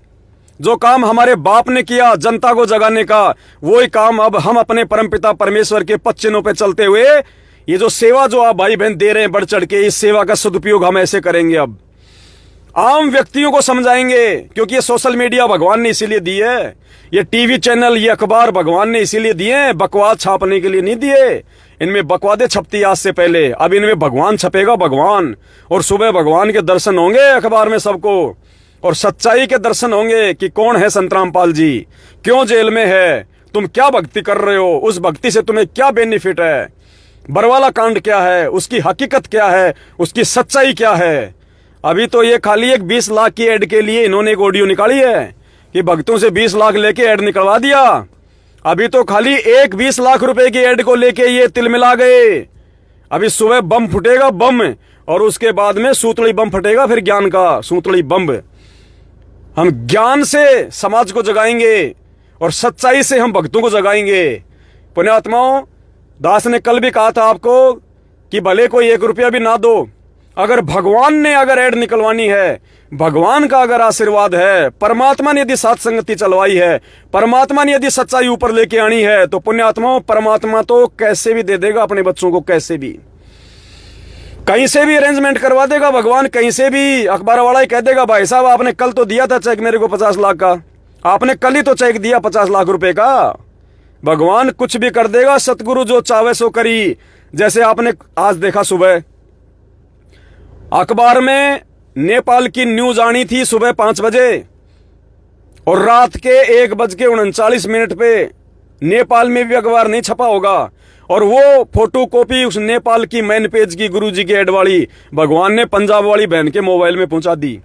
जो काम हमारे बाप ने किया जनता को जगाने का, वही काम अब हम अपने परमपिता परमेश्वर के पद चिन्हों पे चलते हुए, ये जो सेवा जो आप भाई बहन दे रहे हैं बढ़ चढ़ के, इस सेवा का सदुपयोग हम ऐसे करेंगे। अब आम व्यक्तियों को समझाएंगे, क्योंकि ये सोशल मीडिया भगवान ने इसीलिए दी है, ये टीवी चैनल, ये अखबार भगवान ने इसीलिए दिए हैं, बकवाद छापने के लिए नहीं दिए। इनमें बकवादे छपती आज से पहले, अब इनमें भगवान छपेगा, भगवान। और सुबह भगवान के दर्शन होंगे अखबार में सबको, और सच्चाई के दर्शन होंगे कि कौन है संत रामपाल जी, क्यों जेल में है, तुम क्या भक्ति कर रहे हो, उस भक्ति से तुम्हें क्या बेनिफिट है, बरवाला कांड क्या है, उसकी हकीकत क्या है, उसकी सच्चाई क्या है। अभी तो ये खाली एक 20 लाख की एड के लिए इन्होंने एक ऑडियो निकाली है कि भक्तों से 20 लाख लेके एड निकलवा दिया। अभी तो खाली एक 20 लाख रुपए की एड को लेके ये तिलमिला गए। अभी सुबह बम फुटेगा, बम, और उसके बाद में सूतड़ी बम फटेगा, फिर ज्ञान का सूतड़ी बम। हम ज्ञान से समाज को जगाएंगे और सच्चाई से हम भक्तों को जगाएंगे। पुण्यात्माओं, दास ने कल भी कहा था आपको कि भले कोई 1 रुपया भी ना दो, अगर भगवान ने अगर ऐड निकलवानी है, भगवान का अगर आशीर्वाद है, परमात्मा ने यदि साथ संगति चलवाई है, परमात्मा ने यदि सच्चाई ऊपर लेके आनी है, तो पुण्यात्माओं परमात्मा तो कैसे भी दे देगा अपने बच्चों को, कैसे भी, कहीं से भी अरेंजमेंट करवा देगा भगवान। कहीं से भी अखबार वाला ही कह देगा, भाई साहब आपने कल तो दिया था चेक मेरे को 50 लाख का, आपने कल ही तो चेक दिया 50 लाख रुपए का। भगवान कुछ भी कर देगा, सतगुरु जो चाहे सो करी। जैसे आपने आज देखा सुबह अखबार में नेपाल की न्यूज आनी थी सुबह 5 बजे, और रात के 1:39 पे नेपाल में भी अखबार नहीं छपा होगा, और वो फोटो कॉपी उस नेपाल की मेन पेज की गुरुजी की एड वाली भगवान ने पंजाब वाली बहन के मोबाइल में पहुंचा दी।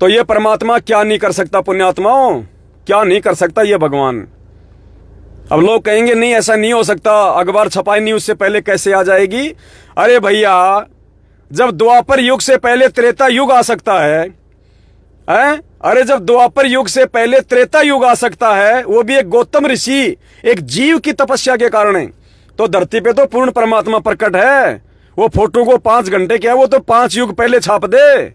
तो ये परमात्मा क्या नहीं कर सकता पुण्यात्माओं, क्या नहीं कर सकता ये भगवान। अब लोग कहेंगे नहीं ऐसा नहीं हो सकता, अखबार छपाई नहीं उससे पहले कैसे आ जाएगी। अरे भैया, जब द्वापर युग से पहले त्रेता युग आ सकता है, अरे जब द्वापर युग से पहले त्रेता युग आ सकता है, वो भी एक गौतम ऋषि, एक जीव की तपस्या के कारण है, तो धरती पे तो पूर्ण परमात्मा प्रकट है। वो फोटो को 5 घंटे क्या, वो तो 5 युग पहले छाप दे।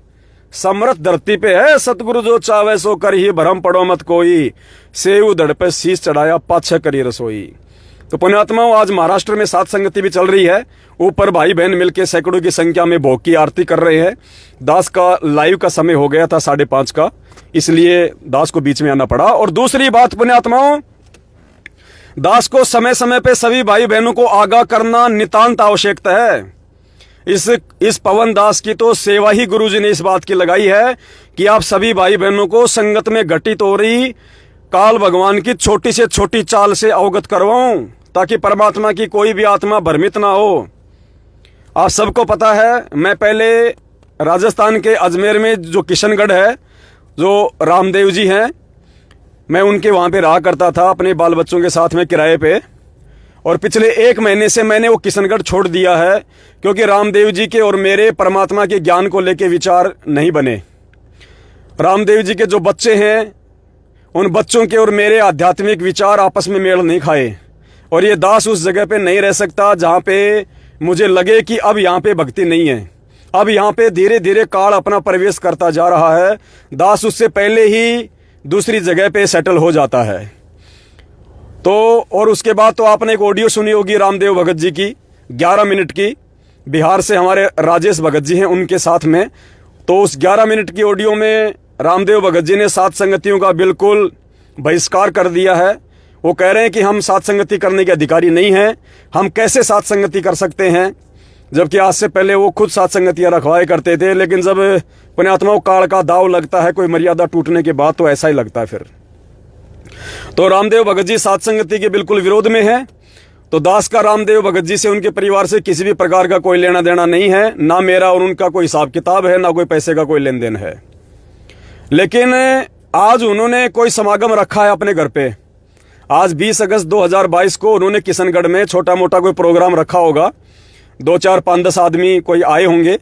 समर्थ धरती पे है, सतगुरु जो चावे सो कर ही, भरम पड़ो मत कोई, सेव धड़ पे शीश चढ़ाया पाछे करी रसोई। तो पुण्यात्माओं, आज महाराष्ट्र में सात संगति भी चल रही है। ऊपर भाई बहन मिलकर सैकड़ों की संख्या में भोग की आरती कर रहे हैं। दास का लाइव का समय हो गया था 5:30 का, इसलिए दास को बीच में आना पड़ा। और दूसरी बात पुण्यात्माओं, दास को समय समय पे सभी भाई बहनों को आगाह करना नितांत आवश्यकता है। इस पवन दास की तो सेवा ही गुरुजी ने इस बात की लगाई है कि आप सभी भाई बहनों को संगत में घटित हो रही काल भगवान की छोटी से छोटी चाल से अवगत करवाऊं, ताकि परमात्मा की कोई भी आत्मा भ्रमित ना हो। आप सबको पता है, मैं पहले राजस्थान के अजमेर में जो किशनगढ़ है, जो रामदेव जी हैं, मैं उनके वहाँ पे रहा करता था अपने बाल बच्चों के साथ में किराए पे। और पिछले 1 महीने से मैंने वो किशनगढ़ छोड़ दिया है, क्योंकि रामदेव जी के और मेरे परमात्मा के ज्ञान को लेके विचार नहीं बने। रामदेव जी के जो बच्चे हैं, उन बच्चों के और मेरे आध्यात्मिक विचार आपस में मेल नहीं खाए। और ये दास उस जगह पे नहीं रह सकता जहाँ पे मुझे लगे कि अब यहाँ पे भक्ति नहीं है। अब यहाँ पे धीरे धीरे काल अपना प्रवेश करता जा रहा है। दास उससे पहले ही दूसरी जगह पे सेटल हो जाता है। तो और उसके बाद तो आपने एक ऑडियो सुनी होगी रामदेव भगत जी की, 11 मिनट की, बिहार से हमारे राजेश भगत जी हैं उनके साथ में। तो उस 11 मिनट की ऑडियो में रामदेव भगत जी ने सात संगतियों का बिल्कुल बहिष्कार कर दिया है। वो कह रहे हैं कि हम सात संगति करने के अधिकारी नहीं हैं, हम कैसे सात संगति कर सकते हैं, जबकि आज से पहले वो खुद सात संगतियाँ रखवाए करते थे। लेकिन जब पुण्यात्माओं काल का दाव लगता है कोई मर्यादा टूटने के बाद, तो ऐसा ही लगता है फिर। तो रामदेव भगत जी सात संगति के बिल्कुल विरोध में है। तो दास का रामदेव भगत जी से, उनके परिवार से किसी भी प्रकार का कोई लेना देना नहीं है, ना मेरा और उनका कोई हिसाब किताब है, ना कोई पैसे का कोई लेन देन है। लेकिन आज उन्होंने कोई समागम रखा है अपने घर पे। आज 20 अगस्त 2022 को उन्होंने किशनगढ़ में छोटा मोटा कोई प्रोग्राम रखा होगा, 2, 4, 5, 10 आदमी कोई आए होंगे,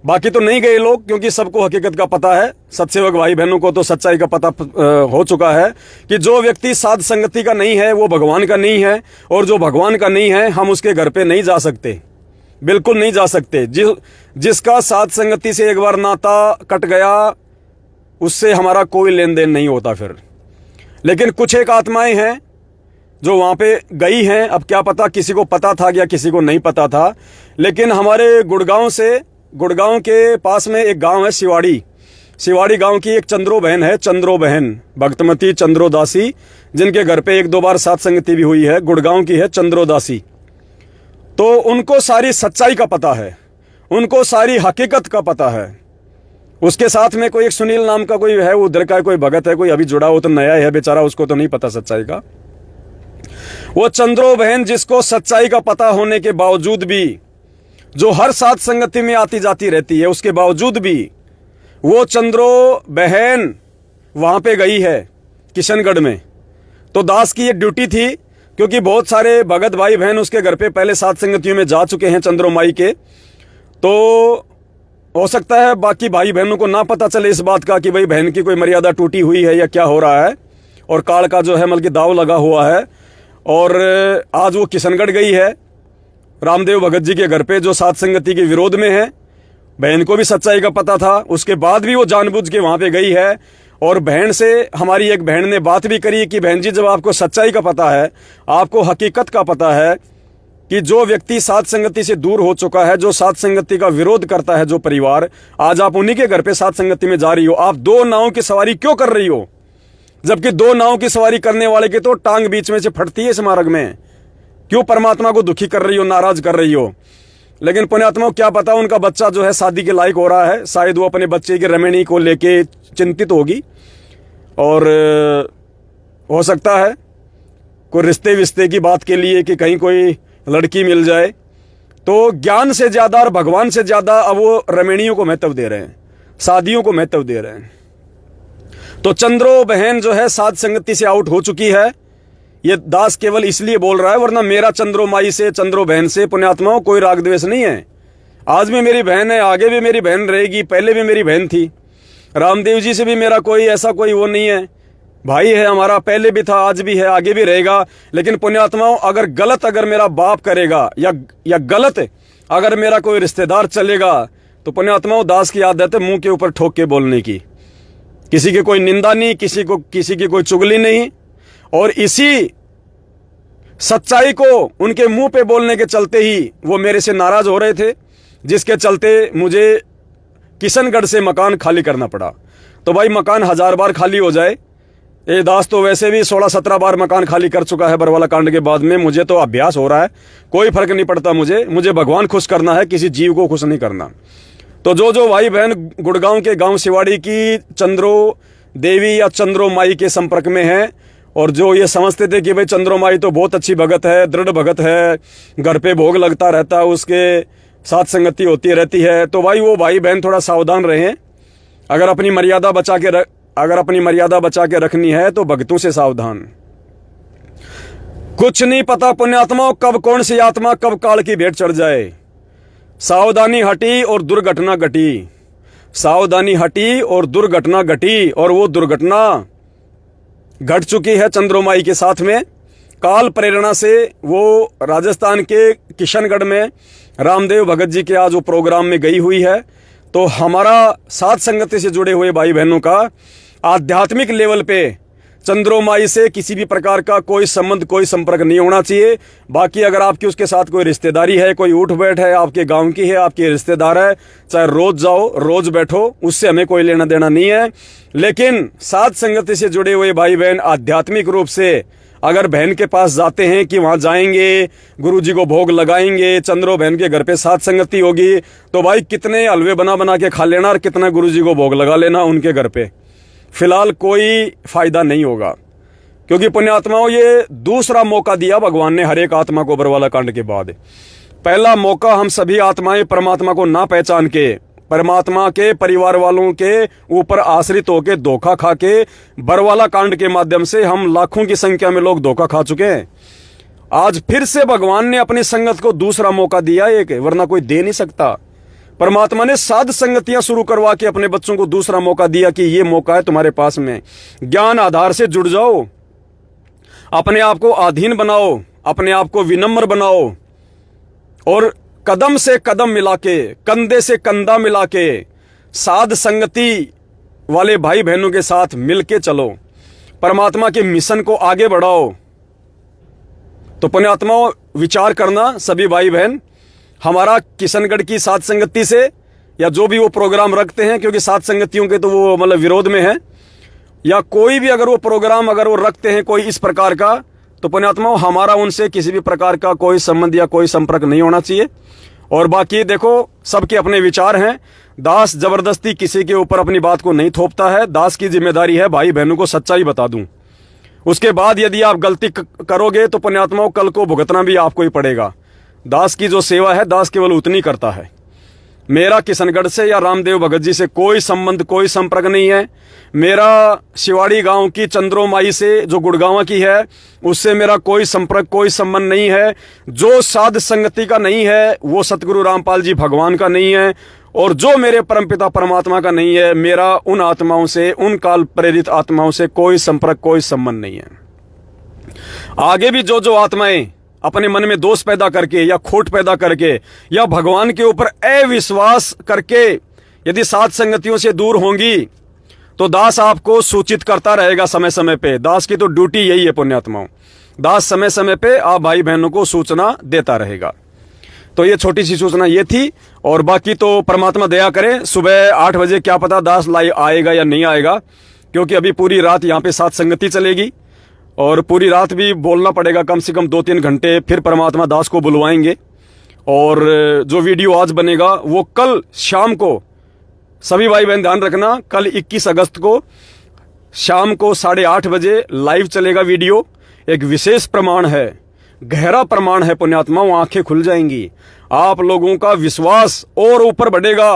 बाकी तो नहीं गए लोग, क्योंकि सबको हकीकत का पता है। सत्सेवक भाई बहनों को तो सच्चाई का पता हो चुका है कि जो व्यक्ति साध संगति का नहीं है वो भगवान का नहीं है, और जो भगवान का नहीं है हम उसके घर पे नहीं जा सकते, बिल्कुल नहीं जा सकते। जिसका साध संगति से एक बार नाता कट गया, उससे हमारा कोई लेन देन नहीं होता फिर। लेकिन कुछ एक आत्माएं हैं जो वहाँ पे गई हैं। अब क्या पता किसी को पता था या किसी को नहीं पता था। लेकिन हमारे गुड़गांव के पास में एक गांव है शिवाड़ी गांव की एक चंद्रो बहन भक्तमती चंद्रोदासी, जिनके घर पे 1-2 बार सात संगति भी हुई है। गुड़गांव की है चंद्रोदासी। तो उनको सारी सच्चाई का पता है, उनको सारी हकीकत का पता है। उसके साथ में कोई एक सुनील नाम का कोई है, उधर का कोई भगत है, कोई अभी जुड़ा हो, तो नया है बेचारा, उसको तो नहीं पता सच्चाई का। वो चंद्रो बहन जिसको सच्चाई का पता होने के बावजूद भी, जो हर सात संगति में आती जाती रहती है, उसके बावजूद भी वो चंद्रो बहन वहां पे गई है किशनगढ़ में। तो दास की ये ड्यूटी थी क्योंकि बहुत सारे भगत भाई बहन उसके घर पे पहले सात संगतियों में जा चुके हैं चंद्रो माई के, तो हो सकता है बाकी भाई बहनों को ना पता चले इस बात का कि भाई बहन की कोई मर्यादा टूटी हुई है या क्या हो रहा है, और काल का जो है मतलब दाव लगा हुआ है। और आज वो किशनगढ़ गई है रामदेव भगत जी के घर पे, जो सात संगति के विरोध में है। बहन को भी सच्चाई का पता था, उसके बाद भी वो जानबूझ के वहां पे गई है। और बहन से हमारी एक बहन ने बात भी करी कि बहन जी, जब आपको सच्चाई का पता है, आपको हकीकत का पता है कि जो व्यक्ति सात संगति से दूर हो चुका है, जो सात संगति का विरोध करता है, जो परिवार, आज आप उन्हीं के घर पे सात संगति में जा रही हो। आप दो नावों की सवारी क्यों कर रही हो, जबकि दो नावों की सवारी करने वाले की तो टांग बीच में से फटती है इस मार्ग में। क्यों परमात्मा को दुखी कर रही हो, नाराज कर रही हो। लेकिन पुण्यात्मा को क्या पता, उनका बच्चा जो है शादी के लायक हो रहा है, शायद वो अपने बच्चे की रमणी को लेके चिंतित होगी, और हो सकता है कोई रिश्ते विश्ते की बात के लिए कि कहीं कोई लड़की मिल जाए। तो ज्ञान से ज्यादा और भगवान से ज्यादा अब वो रमणियों को महत्व दे रहे हैं, शादियों को महत्व दे रहे हैं। तो चंद्रो बहन जो है सात संगति से आउट हो चुकी है। ये दास केवल इसलिए बोल रहा है, वरना मेरा चंद्रो माई से, चंद्रो बहन से पुण्यात्माओं कोई राग द्वेष नहीं है। आज भी मेरी बहन है, आगे भी मेरी बहन रहेगी, पहले भी मेरी बहन थी। रामदेव जी से भी मेरा कोई ऐसा कोई वो नहीं है, भाई है हमारा, पहले भी था, आज भी है, आगे भी रहेगा। लेकिन पुण्यात्माओं, अगर गलत अगर मेरा बाप करेगा या गलत अगर मेरा कोई रिश्तेदार चलेगा, तो पुण्यात्माओं दास की आदत है मुंह के ऊपर ठोक के बोलने की। किसी की कोई निंदा नहीं, किसी की कोई चुगली नहीं, और इसी सच्चाई को उनके मुंह पे बोलने के चलते ही वो मेरे से नाराज हो रहे थे, जिसके चलते मुझे किशनगढ़ से मकान खाली करना पड़ा। तो भाई मकान 1000 बार खाली हो जाए, ये दास तो वैसे भी 16-17 बार मकान खाली कर चुका है बरवाला कांड के बाद में। मुझे तो अभ्यास हो रहा है, कोई फर्क नहीं पड़ता मुझे भगवान खुश करना है, किसी जीव को खुश नहीं करना। तो जो भाई बहन गुड़गांव के गांव सिवाड़ी की चंद्रो देवी या चंद्रो माई के संपर्क में है, और जो ये समझते थे कि भाई चंद्रो माई तो बहुत अच्छी भगत है, दृढ़ भगत है, घर पे भोग लगता रहता है, उसके साथ संगति होती रहती है, तो भाई वो भाई बहन थोड़ा सावधान रहें। अगर अपनी मर्यादा बचा के रखनी है तो भक्तों से सावधान। कुछ नहीं पता पुण्यात्माओं, कब कौन सी आत्मा कब काल की भेंट चढ़ जाए। सावधानी हटी और दुर्घटना घटी, सावधानी हटी और दुर्घटना घटी, और वो दुर्घटना घट चुकी है चंद्रो माई के साथ में। काल प्रेरणा से वो राजस्थान के किशनगढ़ में रामदेव भगत जी के आज वो प्रोग्राम में गई हुई है। तो हमारा सात संगति से जुड़े हुए भाई बहनों का आध्यात्मिक लेवल पे चंद्रो माई से किसी भी प्रकार का कोई संबंध, कोई संपर्क नहीं होना चाहिए। बाकी अगर आपकी उसके साथ कोई रिश्तेदारी है, कोई उठ बैठ है, आपके गांव की है, आपके रिश्तेदार है, चाहे रोज जाओ रोज बैठो, उससे हमें कोई लेना देना नहीं है। लेकिन सात संगति से जुड़े हुए भाई बहन आध्यात्मिक रूप से अगर बहन के पास जाते हैं कि वहां जाएंगे, गुरुजी को भोग लगाएंगे, चंद्रो बहन के घर पे सात संगति होगी, तो भाई कितने हलवे बना के खा लेना और कितना गुरुजी को भोग लगा लेना उनके घर पे। फिलहाल कोई फायदा नहीं होगा, क्योंकि पुण्यात्माओं ये दूसरा मौका दिया भगवान ने हर एक आत्मा को बरवाला कांड के बाद। पहला मौका हम सभी आत्माएं परमात्मा को ना पहचान के, परमात्मा के परिवार वालों के ऊपर आश्रित होके धोखा खा के, बरवाला कांड के माध्यम से हम लाखों की संख्या में लोग धोखा खा चुके हैं। आज फिर से भगवान ने अपनी संगत को दूसरा मौका दिया एक, वरना कोई दे नहीं सकता। परमात्मा ने साध संगतियां शुरू करवा के अपने बच्चों को दूसरा मौका दिया कि ये मौका है तुम्हारे पास में। ज्ञान आधार से जुड़ जाओ, अपने आप को अधीन बनाओ, अपने आप को विनम्र बनाओ, और कदम से कदम मिला के, कंधे से कंधा मिला के साध संगति वाले भाई बहनों के साथ मिलके चलो, परमात्मा के मिशन को आगे बढ़ाओ। तो पुण्यात्माओं विचार करना सभी भाई बहन, हमारा किशनगढ़ की सात संगति से या जो भी वो प्रोग्राम रखते हैं, क्योंकि सात संगतियों के तो वो मतलब विरोध में है, या कोई भी अगर वो प्रोग्राम अगर वो रखते हैं कोई इस प्रकार का, तो पुण्यात्माओं हमारा उनसे किसी भी प्रकार का कोई संबंध या कोई संपर्क नहीं होना चाहिए। और बाकी देखो सबके अपने विचार हैं, दास जबरदस्ती किसी के ऊपर अपनी बात को नहीं थोपता है। दास की जिम्मेदारी है भाई बहनों को सच्चाई बता दूं, उसके बाद यदि आप गलती करोगे तो पुण्यात्माओं कल को भुगतना भी आपको ही पड़ेगा। दास की जो सेवा है दास केवल उतनी करता है, मेरा किशनगढ़ से या रामदेव भगत जी से कोई संबंध, कोई संपर्क नहीं है। मेरा शिवाड़ी गांव की चंद्रो माई से जो गुड़गांव की है उससे मेरा कोई संपर्क, कोई संबंध नहीं है। जो साध संगति का नहीं है वो सतगुरु रामपाल जी भगवान का नहीं है, और जो मेरे परमपिता परमात्मा का नहीं है, मेरा उन आत्माओं से, उन काल प्रेरित आत्माओं से कोई संपर्क, कोई संबंध नहीं है। आगे भी जो जो आत्माएं अपने मन में दोष पैदा करके या खोट पैदा करके या भगवान के ऊपर अविश्वास करके यदि साथ संगतियों से दूर होंगी तो दास आपको सूचित करता रहेगा समय समय पे। दास की तो ड्यूटी यही है पुण्यात्माओं, दास समय समय पे आप भाई बहनों को सूचना देता रहेगा। तो ये छोटी सी सूचना ये थी, और बाकी तो परमात्मा दया करे। सुबह 8 बजे क्या पता दास लाई आएगा या नहीं आएगा, क्योंकि अभी पूरी रात यहाँ पे साथ संगति चलेगी और पूरी रात भी बोलना पड़ेगा, कम से कम 2-3 घंटे। फिर परमात्मा दास को बुलवाएंगे और जो वीडियो आज बनेगा वो कल शाम को, सभी भाई बहन ध्यान रखना, कल 21 अगस्त को शाम को 8:30 बजे लाइव चलेगा वीडियो। एक विशेष प्रमाण है, गहरा प्रमाण है पुण्यात्माओं, आंखें खुल जाएंगी। आप लोगों का विश्वास और ऊपर बढ़ेगा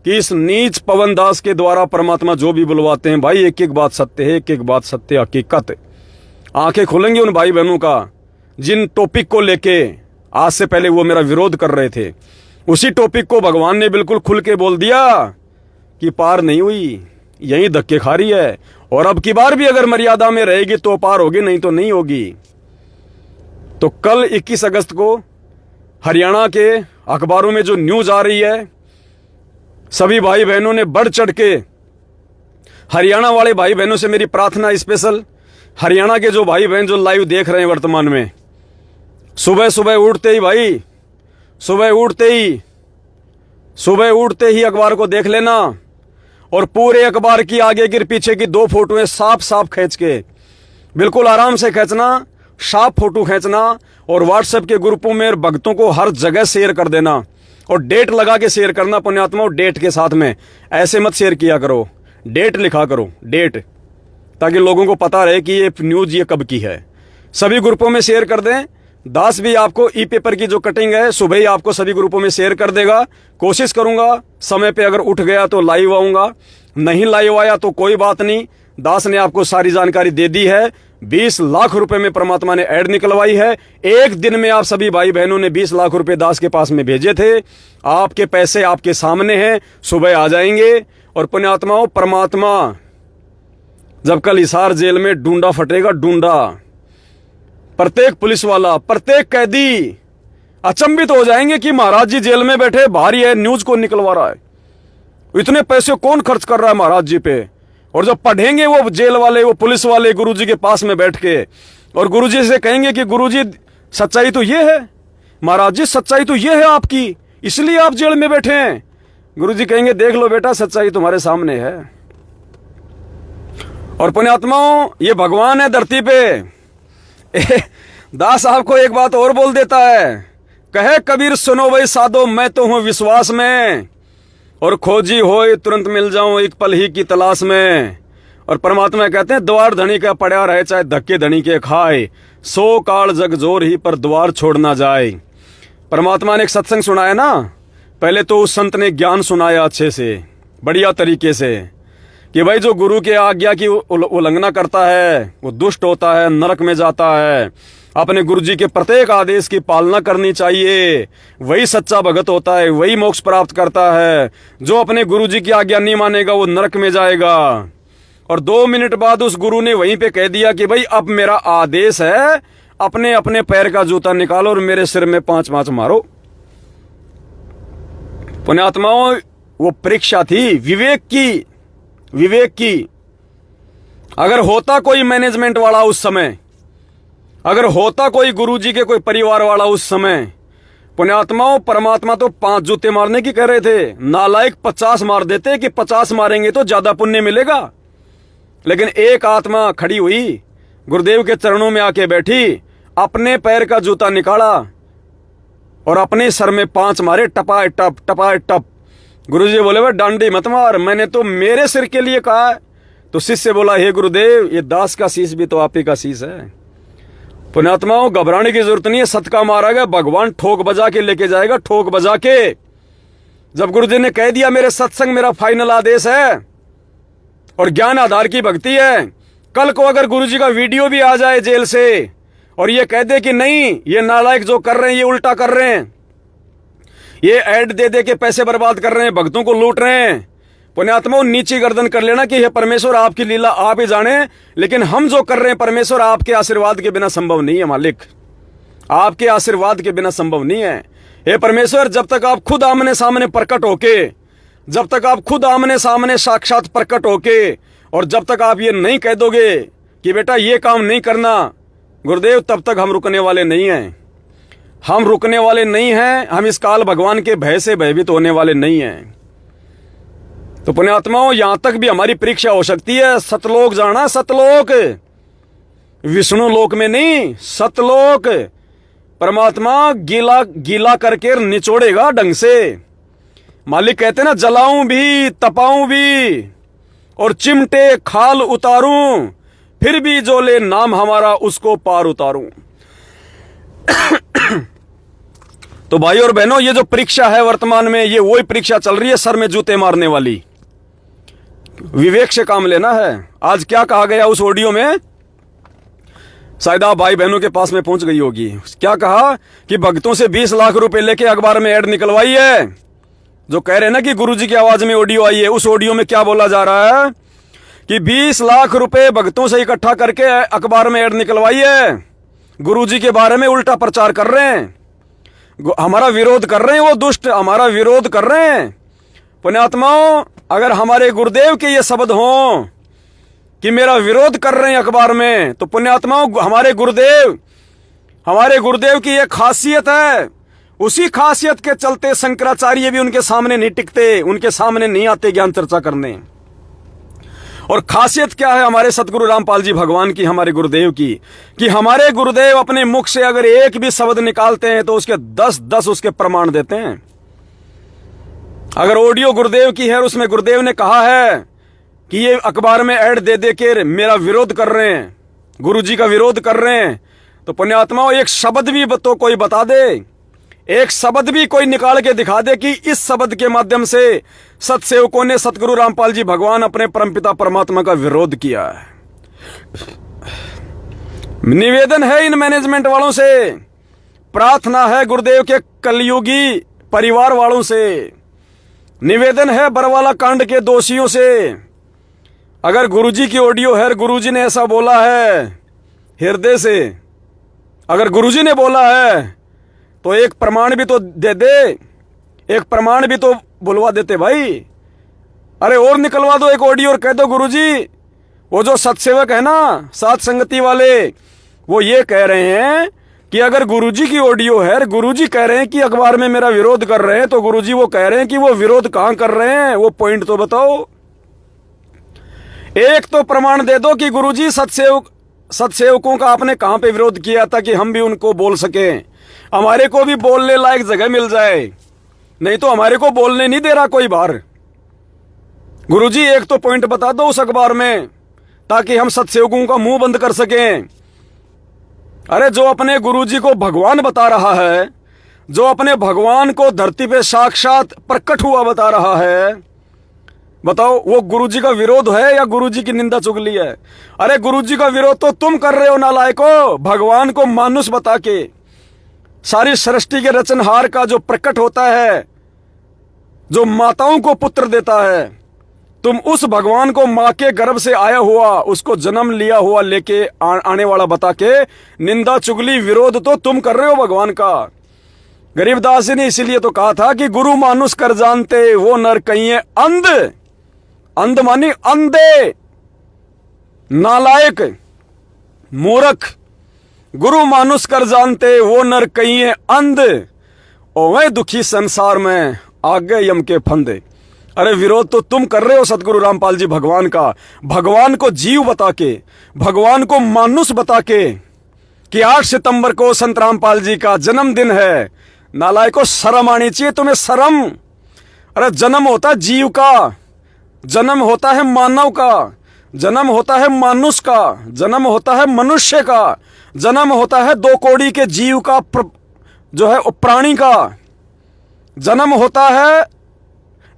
कि इस नीच पवन दास के द्वारा परमात्मा जो भी बुलवाते हैं भाई, एक एक बात सत्य है, एक एक बात सत्य हकीकत। आंखें खुलेंगी उन भाई बहनों का जिन टॉपिक को लेके आज से पहले वो मेरा विरोध कर रहे थे। उसी टॉपिक को भगवान ने बिल्कुल खुल के बोल दिया कि पार नहीं हुई, यही धक्के खा रही है, और अब की बार भी अगर मर्यादा में रहेगी तो पार होगी, नहीं तो नहीं होगी। तो कल 21 अगस्त को हरियाणा के अखबारों में जो न्यूज आ रही है, सभी भाई बहनों ने बढ़ चढ़ के, हरियाणा वाले भाई बहनों से मेरी प्रार्थना स्पेशल, हरियाणा के जो भाई बहन जो लाइव देख रहे हैं वर्तमान में, सुबह सुबह उठते ही भाई, सुबह उठते ही अखबार को देख लेना, और पूरे अखबार की आगे की पीछे की 2 फोटोएं साफ साफ खींच के, बिल्कुल आराम से खींचना, साफ फोटो खींचना, और व्हाट्सएप के ग्रुपों में भक्तों को हर जगह शेयर कर देना, और डेट लगा के शेयर करना पुण्यात्मा, डेट के साथ में। ऐसे मत शेयर किया करो, डेट लिखा करो, डेट, ताकि लोगों को पता रहे कि ये न्यूज ये कब की है। सभी ग्रुपों में शेयर कर दें। दास भी आपको ई पेपर की जो कटिंग है सुबह ही आपको सभी ग्रुपों में शेयर कर देगा। कोशिश करूंगा समय पे अगर उठ गया तो लाइव आऊंगा, नहीं लाइव आया तो कोई बात नहीं, दास ने आपको सारी जानकारी दे दी है। 20 लाख रुपए में परमात्मा ने ऐड निकलवाई है। एक दिन में आप सभी भाई बहनों ने 20 लाख रुपए दास के पास में भेजे थे। आपके पैसे आपके सामने हैं, सुबह आ जाएंगे। और पुण्यात्माओं, परमात्मा जब कल हिसार जेल में डूंडा फटेगा, डूंडा, प्रत्येक पुलिस वाला, प्रत्येक कैदी अचंभित हो जाएंगे कि महाराज जी जेल में बैठे, बाहर ये न्यूज कौन निकलवा रहा है, इतने पैसे कौन खर्च कर रहा है महाराज जी पे। और जब पढ़ेंगे वो जेल वाले, वो पुलिस वाले गुरुजी के पास में बैठ के, और गुरुजी से कहेंगे कि गुरुजी सच्चाई तो ये है, महाराज जी सच्चाई तो ये है आपकी, इसलिए आप जेल में बैठे हैं। गुरुजी कहेंगे देख लो बेटा, सच्चाई तुम्हारे सामने है। और पुण्यात्माओं, ये भगवान है धरती पे। दास आपको एक बात और बोल देता है, कहे कबीर सुनो भाई साधो, मैं तो हूं विश्वास में, और खोजी होए तुरंत मिल जाऊं एक पल ही की तलाश में। और परमात्मा कहते हैं द्वार धनी का पड़ा रहे चाहे धक्के धनी के खाए, 100 काल जग जोर ही पर द्वार छोड़ ना जाए। परमात्मा ने एक सत्संग सुनाया ना, पहले तो उस संत ने ज्ञान सुनाया अच्छे से, बढ़िया तरीके से, कि भाई जो गुरु के आज्ञा की उल्लंघना करता है वो दुष्ट होता है, नरक में जाता है। अपने गुरुजी के प्रत्येक आदेश की पालना करनी चाहिए, वही सच्चा भगत होता है, वही मोक्ष प्राप्त करता है। जो अपने गुरुजी की आज्ञा नहीं मानेगा वो नरक में जाएगा। और 2 मिनट बाद उस गुरु ने वहीं पे कह दिया कि भाई अब मेरा आदेश है, अपने अपने पैर का जूता निकालो और मेरे सिर में 5 मारो। पुण्यात्माओं, वो परीक्षा थी विवेक की। अगर होता कोई मैनेजमेंट वाला उस समय, अगर होता कोई गुरुजी के कोई परिवार वाला उस समय, पुण्यात्माओं, परमात्मा तो 5 जूते मारने की कह रहे थे, नालायक 50 मार देते कि 50 मारेंगे तो ज्यादा पुण्य मिलेगा। लेकिन एक आत्मा खड़ी हुई, गुरुदेव के चरणों में आके बैठी, अपने पैर का जूता निकाला और अपने सर में 5 मारे, टपा टप। गुरुजी बोले वह डांडी मत मार, मैंने तो मेरे सिर के लिए कहा है। तो शिष्य बोला हे गुरुदेव, ये दास का शीश भी तो आप ही का शीश है। पुण्यात्माओं, घबराने की जरूरत नहीं है, सत का मारा गया, भगवान ठोक बजा के लेके जाएगा, ठोक बजा के। जब गुरुजी ने कह दिया मेरे सत्संग मेरा फाइनल आदेश है और ज्ञान आधार की भक्ति है, कल को अगर गुरुजी का वीडियो भी आ जाए जेल से और ये कह दे कि नहीं ये नालायक जो कर रहे हैं ये उल्टा कर रहे हैं, ये ऐड दे दे के पैसे बर्बाद कर रहे हैं, भक्तों को लूट रहे हैं, पुण्यात्माओं नीची गर्दन कर लेना कि यह परमेश्वर आपकी लीला आप ही जाने, लेकिन हम जो कर रहे हैं परमेश्वर आपके आशीर्वाद के बिना संभव नहीं है मालिक, आपके आशीर्वाद के बिना संभव नहीं है। हे परमेश्वर, जब तक आप खुद आमने सामने प्रकट होके, जब तक आप खुद आमने सामने साक्षात प्रकट होके और जब तक आप ये नहीं कह दोगे कि बेटा ये काम नहीं करना गुरुदेव, तब तक हम रुकने वाले नहीं हैं। हम रुकने वाले नहीं हैं, हम इस काल भगवान के भय से भयभीत होने वाले नहीं हैं। तो पुण्यात्माओं, यहां तक भी हमारी परीक्षा हो सकती है। सतलोक जाना, सतलोक, विष्णु लोक में नहीं, सतलोक। परमात्मा गीला गीला करके निचोड़ेगा ढंग से। मालिक कहते ना, जलाऊं भी तपाऊं भी और चिमटे खाल उतारूं, फिर भी जो ले नाम हमारा उसको पार उतारूं। तो भाई और बहनों, ये जो परीक्षा है वर्तमान में, ये वही परीक्षा चल रही है सर में जूते मारने वाली। विवेक से काम लेना है। आज क्या कहा गया उस ऑडियो में, शायद आप भाई बहनों के पास में पहुंच गई होगी। क्या कहा कि भक्तों से 20 लाख रुपए लेके अखबार में ऐड निकलवाई है। जो कह रहे हैं ना कि गुरुजी की आवाज में ऑडियो आई है, उस ऑडियो में क्या बोला जा रहा है कि 20 लाख रुपए भक्तों से इकट्ठा करके अखबार में ऐड निकलवाई है। गुरुजी के बारे में उल्टा प्रचार कर रहे हैं, हमारा विरोध कर रहे हैं, वो दुष्ट हमारा विरोध कर रहे हैं। पुण्यात्माओं, अगर हमारे गुरुदेव के ये शब्द हों कि मेरा विरोध कर रहे हैं अखबार में, तो पुण्यात्माओं हमारे गुरुदेव की ये खासियत है। उसी खासियत के चलते शंकराचार्य भी उनके सामने नहीं टिकते, उनके सामने नहीं आते ज्ञान चर्चा करने। और खासियत क्या है हमारे सतगुरु रामपाल जी भगवान की, हमारे गुरुदेव की, कि हमारे गुरुदेव अपने मुख से अगर एक भी शब्द निकालते हैं तो उसके 10 उसके प्रमाण देते हैं। अगर ऑडियो गुरुदेव की है और उसमें गुरुदेव ने कहा है कि ये अखबार में ऐड दे दे के मेरा विरोध कर रहे हैं, गुरुजी का विरोध कर रहे हैं, तो पुण्यात्माओं एक शब्द भी तो कोई बता दे, एक शब्द भी कोई निकाल के दिखा दे कि इस शब्द के माध्यम से सतसेवकों ने सतगुरु रामपाल जी भगवान अपने परमपिता परमात्मा का विरोध किया है। निवेदन है इन मैनेजमेंट वालों से, प्रार्थना है गुरुदेव के कलयुगी परिवार वालों से, निवेदन है बरवाला कांड के दोषियों से। अगर गुरुजी की ऑडियो है, गुरुजी ने ऐसा बोला है हृदय से, अगर गुरुजी ने बोला है तो एक प्रमाण भी तो दे दे, एक प्रमाण भी तो बुलवा देते भाई। अरे और निकलवा दो एक ऑडियो और कह दो गुरुजी, वो जो सत्सेवक है ना, साथ संगति वाले, वो ये कह रहे हैं कि अगर गुरुजी की ऑडियो है, गुरुजी कह रहे हैं कि अखबार में मेरा विरोध कर रहे हैं, तो गुरुजी वो कह रहे हैं कि वो विरोध कहां कर रहे हैं, वो पॉइंट तो बताओ। एक तो प्रमाण दे दो कि गुरुजी सत्सेवकों का आपने कहां पे विरोध किया था कि हम भी उनको बोल सके, हमारे को भी बोलने लायक जगह मिल जाए। नहीं तो हमारे को बोलने नहीं दे रहा कोई बार। गुरुजी एक तो पॉइंट बता दो उस अखबार में, ताकि हम सत्सेवकों का मुंह बंद कर सकें। अरे जो अपने गुरुजी को भगवान बता रहा है, जो अपने भगवान को धरती पे साक्षात प्रकट हुआ बता रहा है, बताओ वो गुरुजी का विरोध है या गुरुजी की निंदा चुगली है? अरे गुरुजी का विरोध तो तुम कर रहे हो नालायको, भगवान को मानुष बता के। सारी सृष्टि के रचनहार का जो प्रकट होता है, जो माताओं को पुत्र देता है, तुम उस भगवान को मां के गर्भ से आया हुआ, उसको जन्म लिया हुआ लेके आने वाला बता के निंदा चुगली विरोध तो तुम कर रहे हो भगवान का। गरीबदास जी ने इसीलिए तो कहा था कि गुरु मानुष कर जानते वो नर कहिए अंध, अंध मानी अंधे, नालायक, मूर्ख। गुरु मानुष कर जानते वो नर कहिए अंध, ओवे दुखी संसार में आगे यम के फंदे। अरे विरोध तो तुम कर रहे हो सतगुरु रामपाल जी भगवान का, भगवान को जीव बता के, भगवान को मानुष बता के कि 8 सितंबर को संत रामपाल जी का जन्मदिन है। नालायको शर्म आनी चाहिए तुम्हें, शर्म। अरे जन्म होता है जीव का, जन्म होता है मानव का, जन्म होता है मानुष का, जन्म होता है मनुष्य का, जन्म होता है 2 कौड़ी के जीव का, जो है प्राणी का, जन्म होता है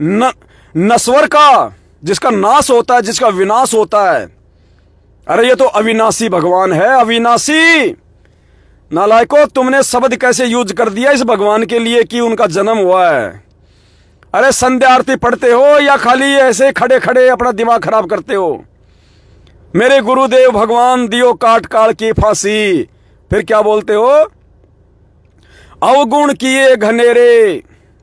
नश्वर का, जिसका नाश होता है, जिसका विनाश होता है। अरे ये तो अविनाशी भगवान है, अविनाशी। नालायको, तुमने शब्द कैसे यूज कर दिया इस भगवान के लिए कि उनका जन्म हुआ है। अरे संध्या आरती पढ़ते हो या खाली ऐसे खड़े खड़े अपना दिमाग खराब करते हो? मेरे गुरुदेव भगवान दियो काट काल की फांसी। फिर क्या बोलते हो? अवगुण किए घनेरे,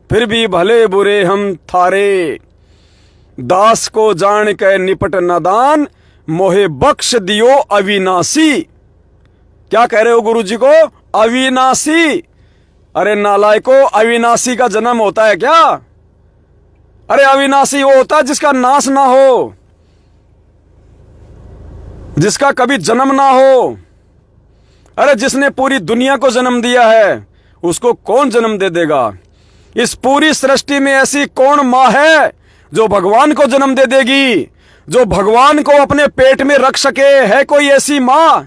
फिर भी भले बुरे हम थारे। दास को जान के निपट नादान, मोहे बख्श दियो अविनाशी। क्या कह रहे हो गुरु जी को? अविनाशी। अरे नालायको, अविनाशी का जन्म होता है क्या? अरे अविनाशी वो होता है जिसका नाश ना हो, जिसका कभी जन्म ना हो। अरे जिसने पूरी दुनिया को जन्म दिया है, उसको कौन जन्म दे देगा? इस पूरी सृष्टि में ऐसी कौन मां है जो भगवान को जन्म दे देगी, जो भगवान को अपने पेट में रख सके? है कोई ऐसी मां?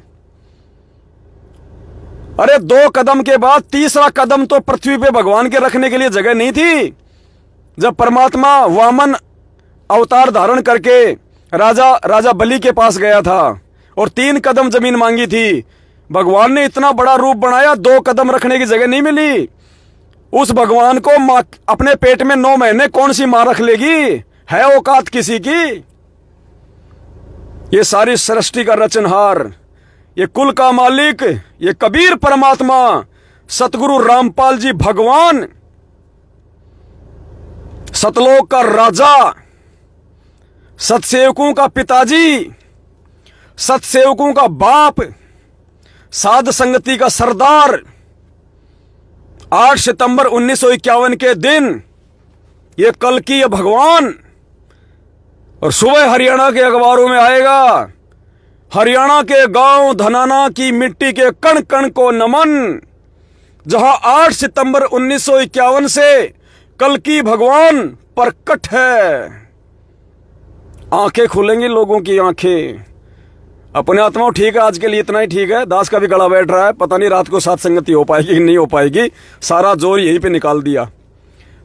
अरे 2 कदम के बाद तीसरा कदम तो पृथ्वी पे भगवान के रखने के लिए जगह नहीं थी। जब परमात्मा वामन अवतार धारण करके राजा बलि के पास गया था और 3 कदम जमीन मांगी थी, भगवान ने इतना बड़ा रूप बनाया, 2 कदम रखने की जगह नहीं मिली। उस भगवान को मां अपने पेट में 9 महीने कौन सी मां रख लेगी? है औकात किसी की? ये सारी सृष्टि का रचनहार, ये कुल का मालिक, ये कबीर परमात्मा सतगुरु रामपाल जी भगवान, सतलोक का राजा, सतसेवकों का पिताजी, सतसेवकों का बाप, साध संगति का सरदार, 8 सितंबर 1951 के दिन ये कल्कि भगवान। और सुबह हरियाणा के अखबारों में आएगा, हरियाणा के गांव धनाना की मिट्टी के कण कण को नमन, जहां 8 सितंबर 1951 से कल्कि भगवान प्रकट है। आंखें खुलेंगी लोगों की आंखें। अपने आत्माओं, ठीक है, आज के लिए इतना ही ठीक है। दास का भी गला बैठ रहा है, पता नहीं रात को साथ संगति हो पाएगी कि नहीं हो पाएगी। सारा जोर यहीं पे निकाल दिया।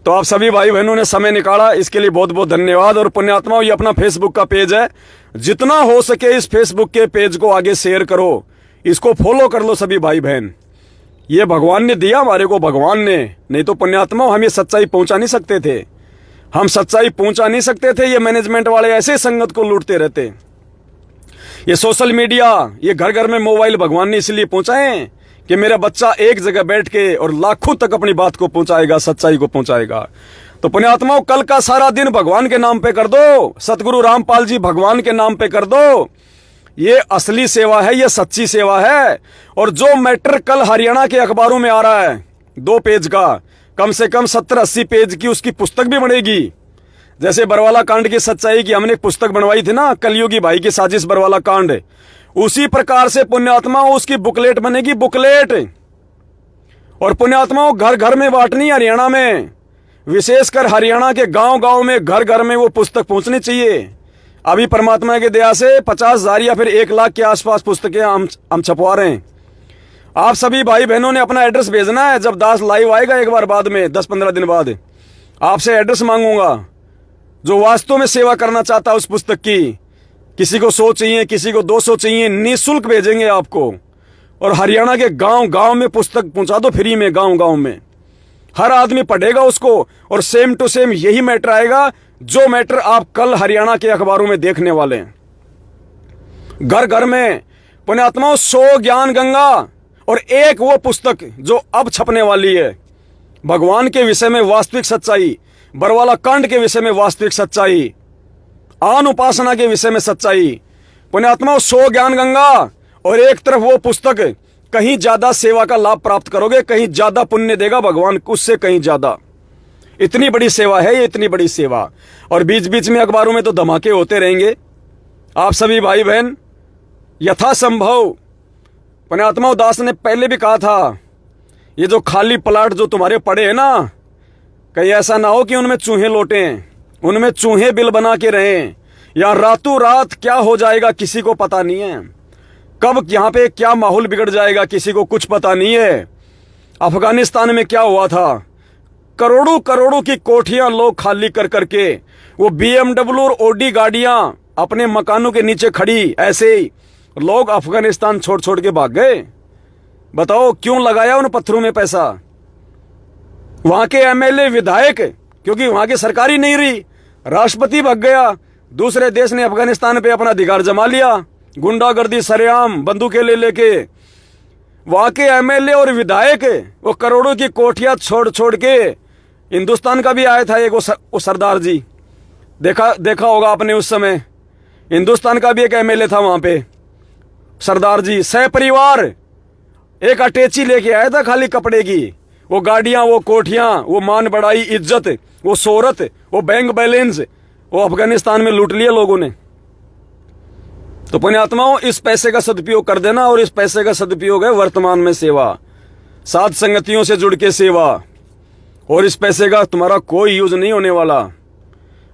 तो आप सभी भाई बहनों ने समय निकाला, इसके लिए बहुत बहुत धन्यवाद। और पुण्यात्माओं, ये अपना फेसबुक का पेज है, जितना हो सके इस फेसबुक के पेज को आगे शेयर करो, इसको फॉलो कर लो सभी भाई बहन। ये भगवान ने दिया हमारे को, भगवान ने, नहीं तो पुण्यात्माओं हम ये सच्चाई पहुंचा नहीं सकते थे। हम सच्चाई पहुंचा नहीं सकते थे। ये मैनेजमेंट वाले ऐसे संगत को लूटते रहते। ये सोशल मीडिया, ये घर घर में मोबाइल भगवान ने इसलिए पहुंचाए कि मेरा बच्चा एक जगह बैठ के और लाखों तक अपनी बात को पहुंचाएगा, सच्चाई को पहुंचाएगा। तो पुण्यात्माओं, कल का सारा दिन भगवान के नाम पे कर दो, सतगुरु रामपाल जी भगवान के नाम पे कर दो। ये असली सेवा है, ये सच्ची सेवा है। और जो मैटर कल हरियाणा के अखबारों में आ रहा है 2 पेज का, कम से कम 70-80 पेज की उसकी पुस्तक भी बनेगी। जैसे बरवाला कांड की सच्चाई की हमने एक पुस्तक बनवाई थी ना, कलयुगी भाई की साजिश बरवाला कांड, उसी प्रकार से पुण्यात्मा उसकी बुकलेट बनेगी, बुकलेट। और पुण्यात्माओं, घर घर में बांटनी हरियाणा में, विशेषकर हरियाणा के गांव गांव में, घर घर में वो पुस्तक पहुंचनी चाहिए। अभी परमात्मा की दया से 50,000 या फिर 1 लाख के आसपास पुस्तकें हम छपवा रहे हैं। आप सभी भाई बहनों ने अपना एड्रेस भेजना है। जब दास लाइव आएगा एक बार बाद में 10-15 दिन बाद, आपसे एड्रेस मांगूंगा। जो वास्तव में सेवा करना चाहता है उस पुस्तक की, किसी को 100 चाहिए, किसी को 200 चाहिए, निःशुल्क भेजेंगे आपको। और हरियाणा के गांव गांव में पुस्तक पहुंचा दो फ्री में, गांव गांव में। हर आदमी पढ़ेगा उसको और सेम टू सेम यही मैटर आएगा जो मैटर आप कल हरियाणा के अखबारों में देखने वाले हैं। घर घर में पुण्यात्माओं 100 ज्ञान गंगा और एक वो पुस्तक जो अब छपने वाली है, भगवान के विषय में वास्तविक सच्चाई, बरवाला कांड के विषय में वास्तविक सच्चाई, आन उपासना के विषय में सच्चाई। पुण्यात्माओं 100 ज्ञान गंगा और एक तरफ वो पुस्तक, कहीं ज्यादा सेवा का लाभ प्राप्त करोगे, कहीं ज्यादा पुण्य देगा भगवान, उससे कहीं ज्यादा। इतनी बड़ी सेवा है ये, इतनी बड़ी सेवा। और बीच बीच में अखबारों में तो धमाके होते रहेंगे। आप सभी भाई बहन यथासंभव, पुण्यात्मा दास ने पहले भी कहा था, ये जो खाली प्लाट जो तुम्हारे पड़े हैं ना, कहीं ऐसा ना हो कि उनमें चूहे लौटें, उनमें चूहे बिल बना के रहें, या रातों रात क्या हो जाएगा किसी को पता नहीं है। कब यहाँ पे क्या माहौल बिगड़ जाएगा किसी को कुछ पता नहीं है। अफगानिस्तान में क्या हुआ था, करोड़ों करोड़ों की कोठियां लोग खाली कर करके, वो BMW और ओडी गाड़ियां अपने मकानों के नीचे खड़ी, ऐसे ही लोग अफगानिस्तान छोड़ छोड़ के भाग गए। बताओ क्यों लगाया उन पत्थरों में पैसा? वहां के MLA विधायक, क्योंकि वहां की सरकार ही नहीं रही, राष्ट्रपति भाग गया, दूसरे देश ने अफगानिस्तान पे अपना अधिकार जमा लिया, गुंडागर्दी सरेआम बंदूकें ले लेके। वहां के MLA और विधायक वो करोड़ों की कोठियां छोड़ छोड़ के, हिंदुस्तान का भी आया था एक वो सरदार जी, देखा होगा आपने उस समय, हिंदुस्तान का भी एक MLA था वहां पे, सरदार जी सहपरिवार एक अटैची लेके आया था खाली कपड़े की। वो गाड़ियां, वो कोठियां, वो मान बढ़ाई, इज्जत, वो शोहरत, वो बैंक बैलेंस, वो अफगानिस्तान में लूट लिया लोगों ने। तो पुण्यात्माओं, इस पैसे का सदुपयोग कर देना, और इस पैसे का सदुपयोग है वर्तमान में सेवा, साध संगतियों से जुड़ के सेवा, और इस पैसे का तुम्हारा कोई यूज नहीं होने वाला।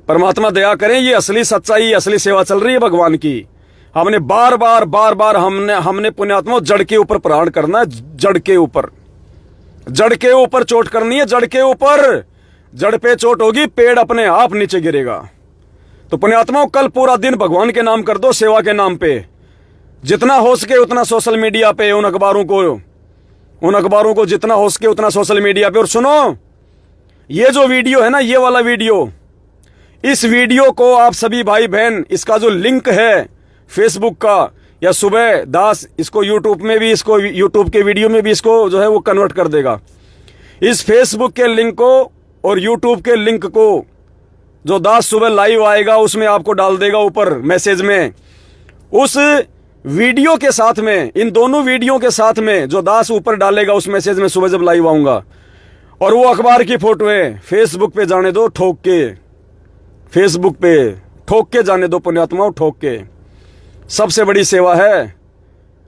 परमात्मा दया करें, ये असली सच्चाई, असली सेवा चल रही है भगवान की। हमने बार बार हमने पुण्यात्मा जड़ के ऊपर प्रहार करना है, जड़ के ऊपर चोट करनी है, जड़ के ऊपर। जड़ पे चोट होगी, पेड़ अपने आप नीचे गिरेगा। तो पुण्यात्माओं, कल पूरा दिन भगवान के नाम कर दो, सेवा के नाम पे। जितना हो सके उतना सोशल मीडिया पे उन अखबारों को जितना हो सके उतना सोशल मीडिया पे। और सुनो, ये जो वीडियो है ना, ये वाला वीडियो, इस वीडियो को आप सभी भाई बहन, इसका जो लिंक है फेसबुक का, या सुबह दास इसको यूट्यूब में भी, इसको यूट्यूब के वीडियो में भी इसको जो है वो कन्वर्ट कर देगा। इस फेसबुक के लिंक को और यूट्यूब के लिंक को जो दास सुबह लाइव आएगा उसमें आपको डाल देगा ऊपर मैसेज में। उस वीडियो के साथ में, इन दोनों वीडियो के साथ में जो दास ऊपर डालेगा उस मैसेज में सुबह जब लाइव आऊंगा, और वो अखबार की फोटो है, फेसबुक पे जाने दो ठोक के, फेसबुक पे ठोक के जाने दो पुण्यात्माओं, ठोक के। सबसे बड़ी सेवा है।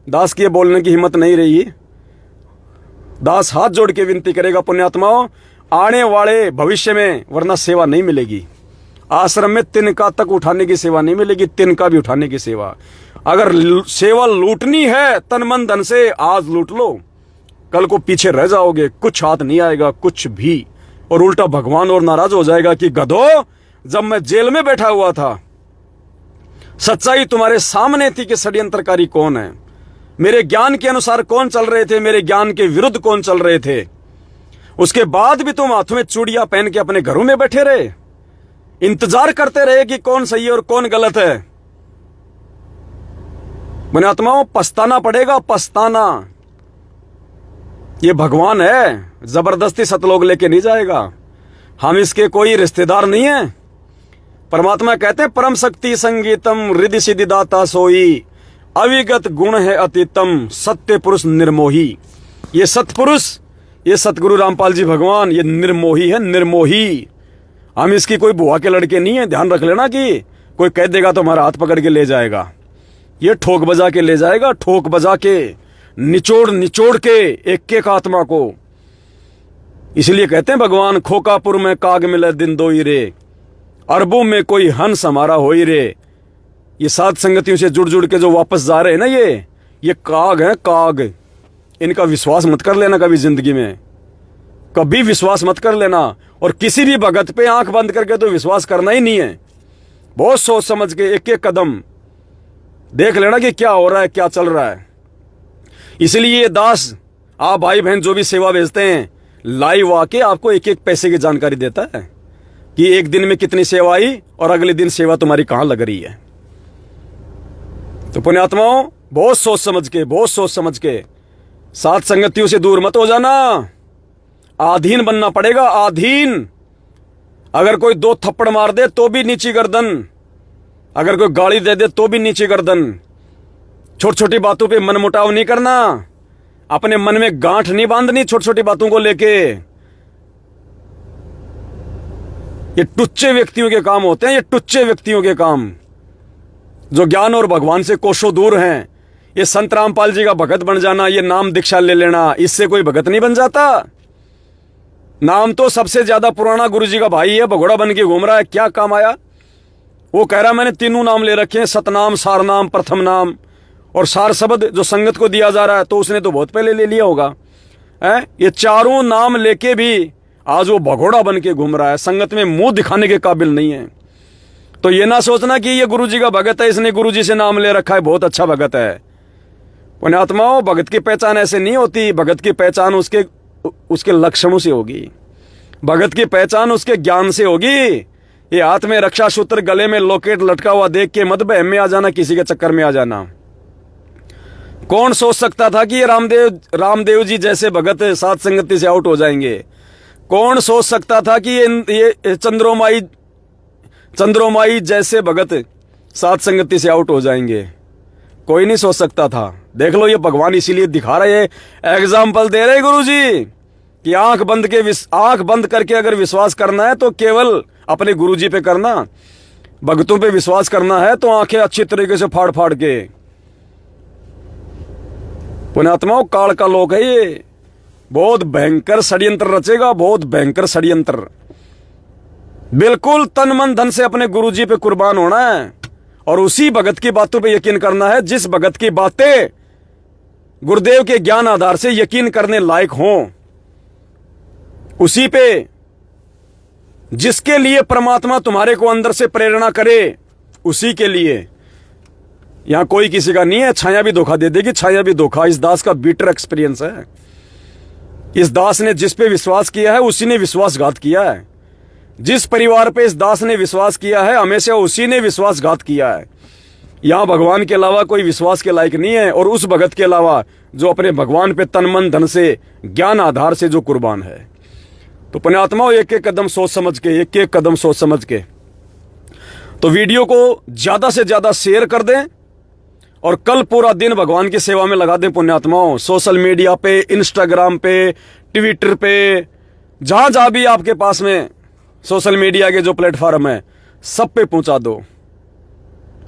दास की बोलने की हिम्मत नहीं रही, दास हाथ जोड़ के विनती करेगा पुण्यात्माओं, आने वाले भविष्य में, वरना सेवा नहीं मिलेगी। आश्रम में तिनका तक उठाने की सेवा नहीं मिलेगी, तिनका भी उठाने की सेवा। अगर सेवा लूटनी है तन मन धन से, आज लूट लो, कल को पीछे रह जाओगे, कुछ हाथ नहीं आएगा, कुछ भी। और उल्टा भगवान और नाराज हो जाएगा कि गधो, जब मैं जेल में बैठा हुआ था, सच्चाई तुम्हारे सामने थी कि षड्यंत्रकारी कौन है, मेरे ज्ञान के अनुसार कौन चल रहे थे, मेरे ज्ञान के विरुद्ध कौन चल रहे थे। उसके बाद भी तुम हाथों में चूड़ियां पहन के अपने घरों में बैठे रहे, इंतजार करते रहे कि कौन सही है और कौन गलत है। पुण्यात्माओं, पछताना पड़ेगा, पछताना। ये भगवान है, जबरदस्ती सतलोक लेके नहीं जाएगा, हम इसके कोई रिश्तेदार नहीं है। परमात्मा कहते हैं, परम शक्ति संगीतम रिद्धि सिद्धि दाता सोई, अविगत गुण है अतीतम, सत्य पुरुष निर्मोही। ये सतपुरुष, ये सतगुरु रामपाल जी भगवान, ये निर्मोही है, निर्मोही। हम इसकी कोई बुआ के लड़के नहीं है, ध्यान रख लेना कि कोई कह देगा तो हमारा हाथ पकड़ के ले जाएगा। ये ठोक बजा के ले जाएगा, ठोक बजा के, निचोड़ निचोड़ के एक एक आत्मा को। इसलिए कहते हैं भगवान, खोकापुर में काग मिले दिन दो ही रे, अरबों में कोई हंस हमारा हो ही रे। ये सात संगतियों से जुड़ जुड़ के जो वापस जा रहे हैं ना, ये काग है, काग। इनका विश्वास मत कर लेना कभी जिंदगी में, कभी विश्वास मत कर लेना। और किसी भी भगत पे आंख बंद करके तो विश्वास करना ही नहीं है। बहुत सोच समझ के एक एक कदम देख लेना कि क्या हो रहा है, क्या चल रहा है। इसलिए ये दास, आप भाई बहन जो भी सेवा भेजते हैं, लाइव आके आपको एक एक पैसे की जानकारी देता है कि एक दिन में कितनी सेवा आई और अगले दिन सेवा तुम्हारी कहां लग रही है। तो पुण्यात्माओं, बहुत सोच समझ के सात संगतियों से दूर मत हो जाना। आधीन बनना पड़ेगा, आधीन। अगर कोई दो थप्पड़ मार दे तो भी नीची गर्दन, अगर कोई गाली दे दे तो भी नीची गर्दन। छोटी छोटी बातों पे मन मुटाव नहीं करना, अपने मन में गांठ नहीं बांधनी छोटी छोटी बातों को लेके। ये टुच्चे व्यक्तियों के काम होते हैं, ये टुच्चे व्यक्तियों के काम जो ज्ञान और भगवान से कोसों दूर हैं। ये संत रामपाल जी का भगत बन जाना, ये नाम दीक्षा ले लेना, इससे कोई भगत नहीं बन जाता। नाम तो सबसे ज्यादा पुराना गुरु जी का भाई है, भगोड़ा बन के घूम रहा है, क्या काम आया। वो कह रहा मैंने तीनों नाम ले रखे हैं, सतनाम, सारनाम, प्रथम नाम। और सार शब्द जो संगत को दिया जा रहा है तो उसने तो बहुत पहले ले लिया होगा। ये चारों नाम लेके भी आज वो भगोड़ा बन के घूम रहा है, संगत में मुंह दिखाने के काबिल नहीं है। तो ये ना सोचना कि ये गुरुजी का भगत है, इसने गुरुजी से नाम ले रखा है, बहुत अच्छा भगत है। पुण्यात्माओं, भगत की पहचान ऐसे नहीं होती। भगत की पहचान उसके लक्षणों से होगी। भगत की पहचान उसके ज्ञान से होगी। ये हाथ में रक्षा सूत्र, गले में लॉकेट लटका हुआ देख के मत बहम में आ जाना, किसी के चक्कर में आ जाना। कौन सोच सकता था कि ये रामदेव जी जैसे भगत साध संगति से आउट हो जाएंगे? कौन सोच सकता था कि ये चंद्रोमाई जैसे भगत साध संगति से आउट हो जाएंगे? कोई नहीं सोच सकता था। देख लो, ये भगवान इसीलिए दिखा रहे हैं, एग्जाम्पल दे रहे गुरुजी कि आंख बंद करके अगर विश्वास करना है तो केवल अपने गुरुजी पे करना। भक्तों पे विश्वास करना है तो आंखें अच्छी तरीके से फाड़ फाड़ के। पुण्यात्माओं, काल का लोक है ये, बहुत भयंकर षड्यंत्र रचेगा, बहुत भयंकर षड्यंत्र। बिल्कुल तन मन धन से अपने गुरुजी पे कुर्बान होना है और उसी भगत की बातों पे यकीन करना है जिस भगत की बातें गुरुदेव के ज्ञान आधार से यकीन करने लायक हों, उसी पे जिसके लिए परमात्मा तुम्हारे को अंदर से प्रेरणा करे, उसी के लिए। यहां कोई किसी का नहीं है। छाया भी धोखा दे देगी, छाया भी धोखा। इस दास का बिटर एक्सपीरियंस है। इस दास ने जिस पे विश्वास किया है उसी ने विश्वासघात किया है। जिस परिवार पे इस दास ने विश्वास किया है हमेशा उसी ने विश्वासघात किया है। यहां भगवान के अलावा कोई विश्वास के लायक नहीं है, और उस भगत के अलावा जो अपने भगवान पे तन मन धन से ज्ञान आधार से जो कुर्बान है। तो पुण्यात्माओं, एक एक कदम सोच समझ के तो वीडियो को ज्यादा से ज्यादा शेयर कर दें और कल पूरा दिन भगवान की सेवा में लगा दें। पुण्यात्माओं, सोशल मीडिया पे, इंस्टाग्राम पे, ट्विटर पे, जहां जहां भी आपके पास में सोशल मीडिया के जो प्लेटफॉर्म है, सब पे पहुंचा दो।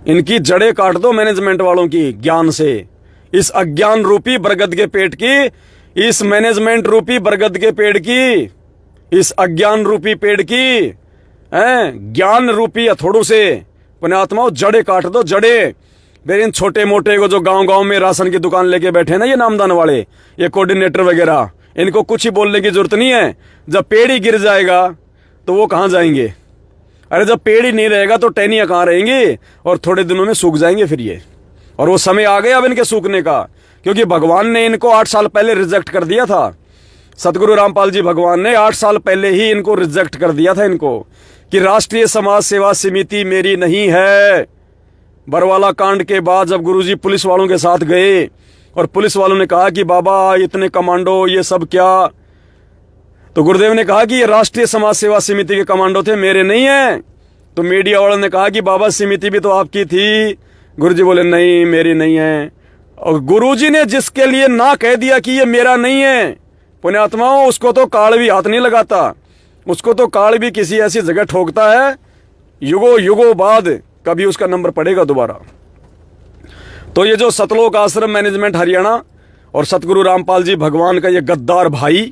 इनकी जड़ें काट दो मैनेजमेंट वालों की ज्ञान से। इस अज्ञान रूपी बरगद के पेड़ की, इस मैनेजमेंट रूपी बरगद के पेड़ की, इस अज्ञान रूपी पेड़ की, ज्ञान रूपी हथौड़ों से पुण्यात्माओं जड़ें काट दो, जड़ें। फिर इन छोटे मोटे को जो गांव गांव में राशन की दुकान लेके बैठे ना, ये नामदान वाले, ये कोऑर्डिनेटर वगैरह, इनको कुछ ही बोलने की जरूरत नहीं है। जब पेड़ ही गिर जाएगा तो वो कहां जाएंगे? अरे जब पेड़ ही नहीं रहेगा तो टहनियां कहां रहेंगी? और थोड़े दिनों में सूख जाएंगे फिर ये। और वो समय आ गया अब इनके सूखने का, क्योंकि भगवान ने इनको 8 साल पहले रिजेक्ट कर दिया था। सतगुरु रामपाल जी भगवान ने 8 साल पहले ही इनको रिजेक्ट कर दिया था इनको, कि राष्ट्रीय समाज सेवा समिति मेरी नहीं है। बरवाला कांड के बाद जब गुरुजी पुलिस वालों के साथ गए और पुलिस वालों ने कहा कि बाबा इतने कमांडो ये सब क्या, तो गुरुदेव ने कहा कि ये राष्ट्रीय समाज सेवा समिति के कमांडो थे, मेरे नहीं है। तो मीडिया वालों ने कहा कि बाबा समिति भी तो आपकी थी। गुरुजी बोले नहीं, मेरी नहीं है। और गुरुजी ने जिसके लिए ना कह दिया कि ये मेरा नहीं है, पुण्यात्माओं, उसको तो काल भी हाथ नहीं लगाता, उसको तो काल भी किसी ऐसी जगह ठोकता है, युगों युगों बाद कभी उसका नंबर पड़ेगा दोबारा। तो ये जो सतलोक आश्रम मैनेजमेंट हरियाणा और सतगुरु रामपाल जी भगवान का ये गद्दार भाई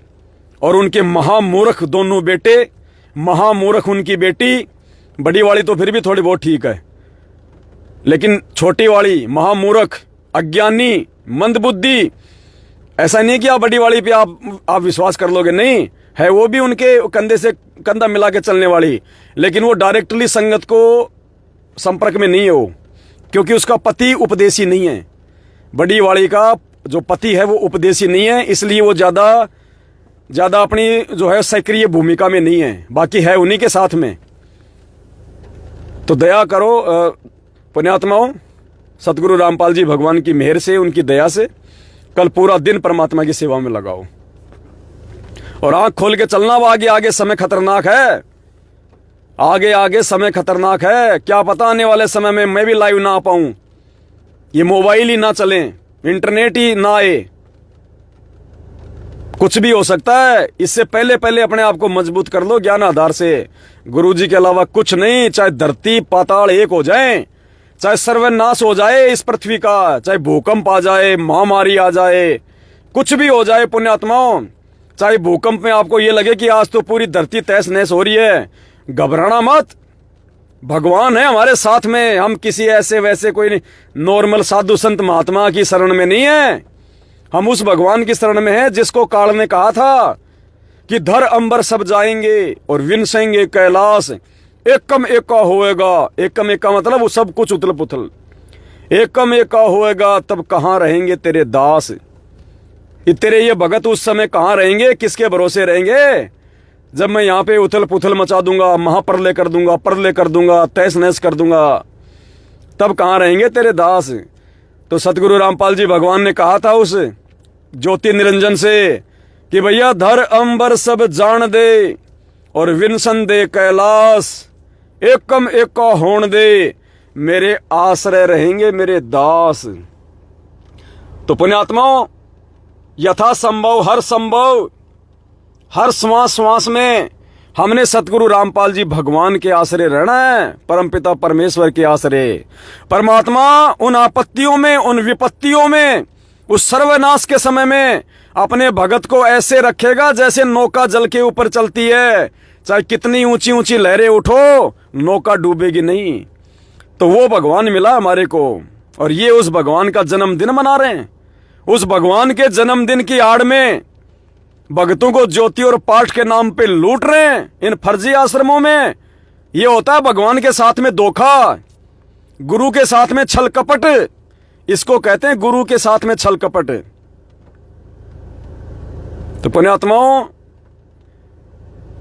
और उनके महामूर्ख दोनों बेटे, महामूर्ख उनकी बेटी, बड़ी वाली तो फिर भी थोड़ी बहुत ठीक है, लेकिन छोटी वाली महामूर्ख, अज्ञानी, मंदबुद्धि। ऐसा नहीं कि आप बड़ी वाली पे आप विश्वास कर लोगे, नहीं है, वो भी उनके कंधे से कंधा मिला के चलने वाली, लेकिन वो डायरेक्टली संगत को संपर्क में नहीं है वो, क्योंकि उसका पति उपदेशी नहीं है। बड़ी वाली का जो पति है वो उपदेशी नहीं है, इसलिए वो ज्यादा अपनी जो है सक्रिय भूमिका में नहीं है, बाकी है उन्हीं के साथ में। तो दया करो पुण्यात्माओं, सतगुरु रामपाल जी भगवान की मेहर से, उनकी दया से कल पूरा दिन परमात्मा की सेवा में लगाओ और आंख खोल के चलना। वो आगे आगे समय खतरनाक है, आगे आगे समय खतरनाक है। क्या पता आने वाले समय में मैं भी लाइव ना आ पाऊं, ये मोबाइल ही ना चले, इंटरनेट ही ना आए, कुछ भी हो सकता है। इससे पहले पहले अपने आप को मजबूत कर लो ज्ञान आधार से। गुरुजी के अलावा कुछ नहीं, चाहे धरती पाताल एक हो जाए, चाहे सर्वनाश हो जाए इस पृथ्वी का, चाहे भूकंप आ जाए, महामारी आ जाए, कुछ भी हो जाए पुण्यात्माओं, चाहे भूकंप में आपको ये लगे कि आज तो पूरी धरती तहस नहस हो रही है, घबराना मत। भगवान है हमारे साथ में, हम किसी ऐसे वैसे कोई नॉर्मल साधु संत महात्मा की शरण में नहीं है, हम उस भगवान की शरण में है जिसको काल ने कहा था कि धर अंबर सब जाएंगे और विनसेंगे कैलाश, एकम एका होएगा। एकम एका मतलब वो सब कुछ उथल पुथल। एकम एका होएगा तब कहाँ रहेंगे तेरे दास। तेरे ये भगत उस समय कहाँ रहेंगे, किसके भरोसे रहेंगे? जब मैं यहाँ पे उथल पुथल मचा दूंगा, महाप्रलय कर दूंगा, प्रलय कर दूंगा, तहस नहस कर दूंगा, तब कहाँ रहेंगे तेरे दास। तो सतगुरु रामपाल जी भगवान ने कहा था उस ज्योति निरंजन से कि भैया धर अंबर सब जान दे और विनसन दे कैलाश, एकम एका होण दे, मेरे आश्रय रहेंगे मेरे दास। तो पुण्यात्माओं, यथा संभव हर श्वास श्वास में हमने सतगुरु रामपाल जी भगवान के आश्रय रहना है, परमपिता परमेश्वर के आश्रय। परमात्मा उन आपत्तियों में, उन विपत्तियों में, उस सर्वनाश के समय में अपने भगत को ऐसे रखेगा जैसे नौका जल के ऊपर चलती है। चाहे कितनी ऊंची ऊंची लहरें उठो, नौका डूबेगी नहीं। तो वो भगवान मिला हमारे को, और ये उस भगवान का जन्मदिन मना रहे हैं। उस भगवान के जन्मदिन की आड़ में भक्तों को ज्योति और पाठ के नाम पे लूट रहे हैं इन फर्जी आश्रमों में। ये होता है भगवान के साथ में धोखा, गुरु के साथ में छल कपट। इसको कहते हैं गुरु के साथ में छल कपट। तो पुण्यात्माओं,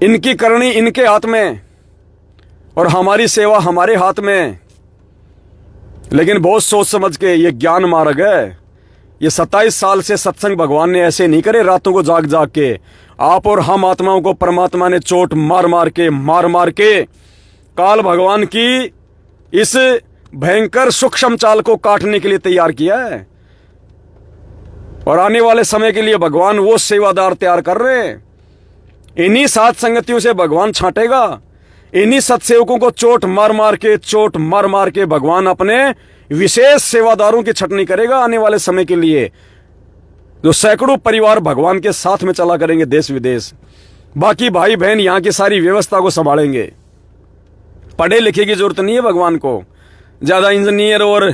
इनकी करनी इनके हाथ में और हमारी सेवा हमारे हाथ में। लेकिन बहुत सोच समझ के, ये ज्ञान मार्ग है। ये 27 साल से सत्संग भगवान ने ऐसे नहीं करे रातों को जाग जाग के। आप और हम आत्माओं को परमात्मा ने चोट मार मार के काल भगवान की इस भयंकर सूक्ष्म चाल को काटने के लिए तैयार किया है। और आने वाले समय के लिए भगवान वो सेवादार तैयार कर रहे हैं। इन्हीं सात संगतियों से भगवान छांटेगा। इन्हीं सत्सेवकों को चोट मार मार के भगवान अपने विशेष सेवादारों की छटनी करेगा आने वाले समय के लिए, जो सैकड़ों परिवार भगवान के साथ में चला करेंगे देश विदेश। बाकी भाई बहन यहां की सारी व्यवस्था को संभालेंगे। पढ़े लिखे की जरूरत नहीं है भगवान को, ज्यादा इंजीनियर और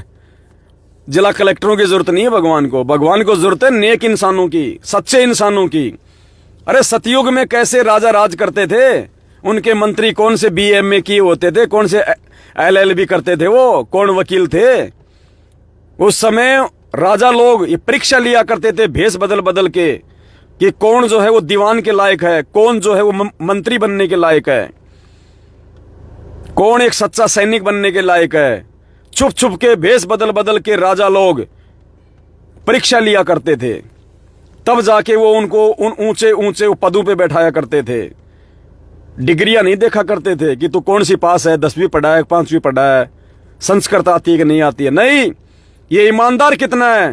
जिला कलेक्टरों की जरूरत नहीं है भगवान को। भगवान को जरूरत है नेक इंसानों की, सच्चे इंसानों की। अरे सतयुग में कैसे राजा राज करते थे, उनके मंत्री कौन से BA किए होते थे, कौन से LLB करते थे, वो कौन वकील थे। उस समय राजा लोग ये परीक्षा लिया करते थे भेष बदल बदल के कि कौन जो है वो दीवान के लायक है, कौन जो है वो मंत्री बनने के लायक है, कौन एक सच्चा सैनिक बनने के लायक है। छुप छुप के भेष बदल बदल के राजा लोग परीक्षा लिया करते थे, तब जाके वो उनको उन ऊंचे ऊंचे पदों पे बैठाया करते थे। डिग्रियां नहीं देखा करते थे कि तू कौन सी पास है, 10वीं पढ़ा है, 5वीं पढ़ा है, संस्कृत आती है कि नहीं आती है। नहीं, ये ईमानदार कितना है,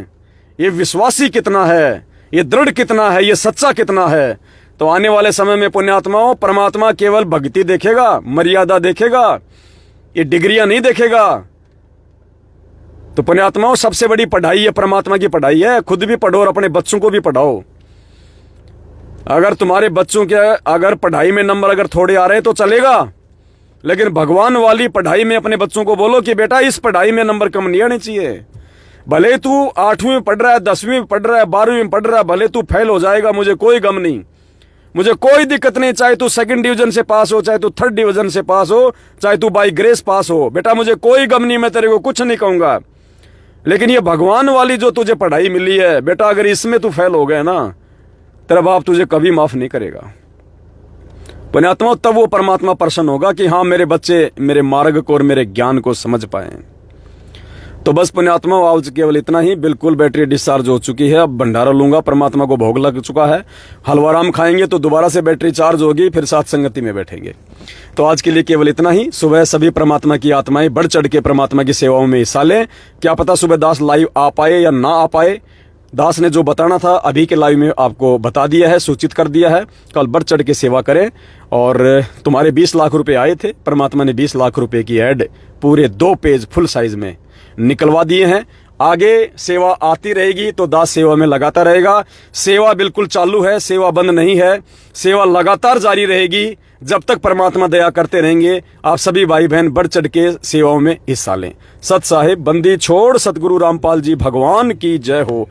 ये विश्वासी कितना है, ये दृढ़ कितना है, ये सच्चा कितना है। तो आने वाले समय में पुण्यात्माओं, परमात्मा केवल भक्ति देखेगा, मर्यादा देखेगा, ये डिग्रियां नहीं देखेगा। तो पुण्यात्माओं, सबसे बड़ी पढ़ाई ये परमात्मा की पढ़ाई है। खुद भी पढ़ो और अपने बच्चों को भी पढ़ाओ। अगर तुम्हारे बच्चों के अगर पढ़ाई में नंबर अगर थोड़े आ रहे तो चलेगा, लेकिन भगवान वाली पढ़ाई में अपने बच्चों को बोलो कि बेटा इस पढ़ाई में नंबर कम नहीं आने चाहिए। भले तू 8वीं में पढ़ रहा है, 10वीं में पढ़ रहा है, 12वीं में पढ़ रहा है, भले तू फेल हो जाएगा, मुझे कोई गम नहीं, मुझे कोई दिक्कत नहीं। चाहे तू 2nd डिवीजन से पास हो, चाहे तू 3rd डिवीजन से पास हो, चाहे तू बाई ग्रेस पास हो, बेटा मुझे कोई गम नहीं, मैं तेरे को कुछ नहीं कहूंगा। लेकिन ये भगवान वाली जो तुझे पढ़ाई मिली है बेटा, अगर इसमें तू फेल हो गया ना, तेरा बाप तुझे कभी माफ नहीं करेगा। पुण्यात्मा, तब वो परमात्मा प्रसन्न होगा कि हाँ मेरे बच्चे मेरे मार्ग को और मेरे ज्ञान को समझ पाए। तो बस पुण्यात्मा, आज केवल इतना ही। बिल्कुल बैटरी डिस्चार्ज हो चुकी है, अब भंडारा लूंगा, परमात्मा को भोग लग चुका है। हलवाराम खाएंगे तो दोबारा से बैटरी चार्ज होगी, फिर साथ संगति में बैठेंगे। तो आज के लिए केवल इतना ही। सुबह सभी परमात्मा की आत्माएं बढ़ चढ़ के परमात्मा की सेवाओं में हिस्सा लें। क्या पता सुबह दास लाइव आ पाए या ना आ पाए। दास ने जो बताना था अभी के लाइव में आपको बता दिया है, सूचित कर दिया है। कल बढ़ चढ़ के सेवा करें। और तुम्हारे 20 लाख रुपए आए थे, परमात्मा ने 20 लाख रुपए की ऐड पूरे 2 पेज फुल साइज में निकलवा दिए हैं। आगे सेवा आती रहेगी तो दास सेवा में लगाता रहेगा। सेवा बिल्कुल चालू है, सेवा बंद नहीं है, सेवा लगातार जारी रहेगी जब तक परमात्मा दया करते रहेंगे। आप सभी भाई बहन बढ़ चढ़ के सेवाओं में हिस्सा लें। सत साहिब बंदी छोड़ सतगुरु रामपाल जी भगवान की जय हो।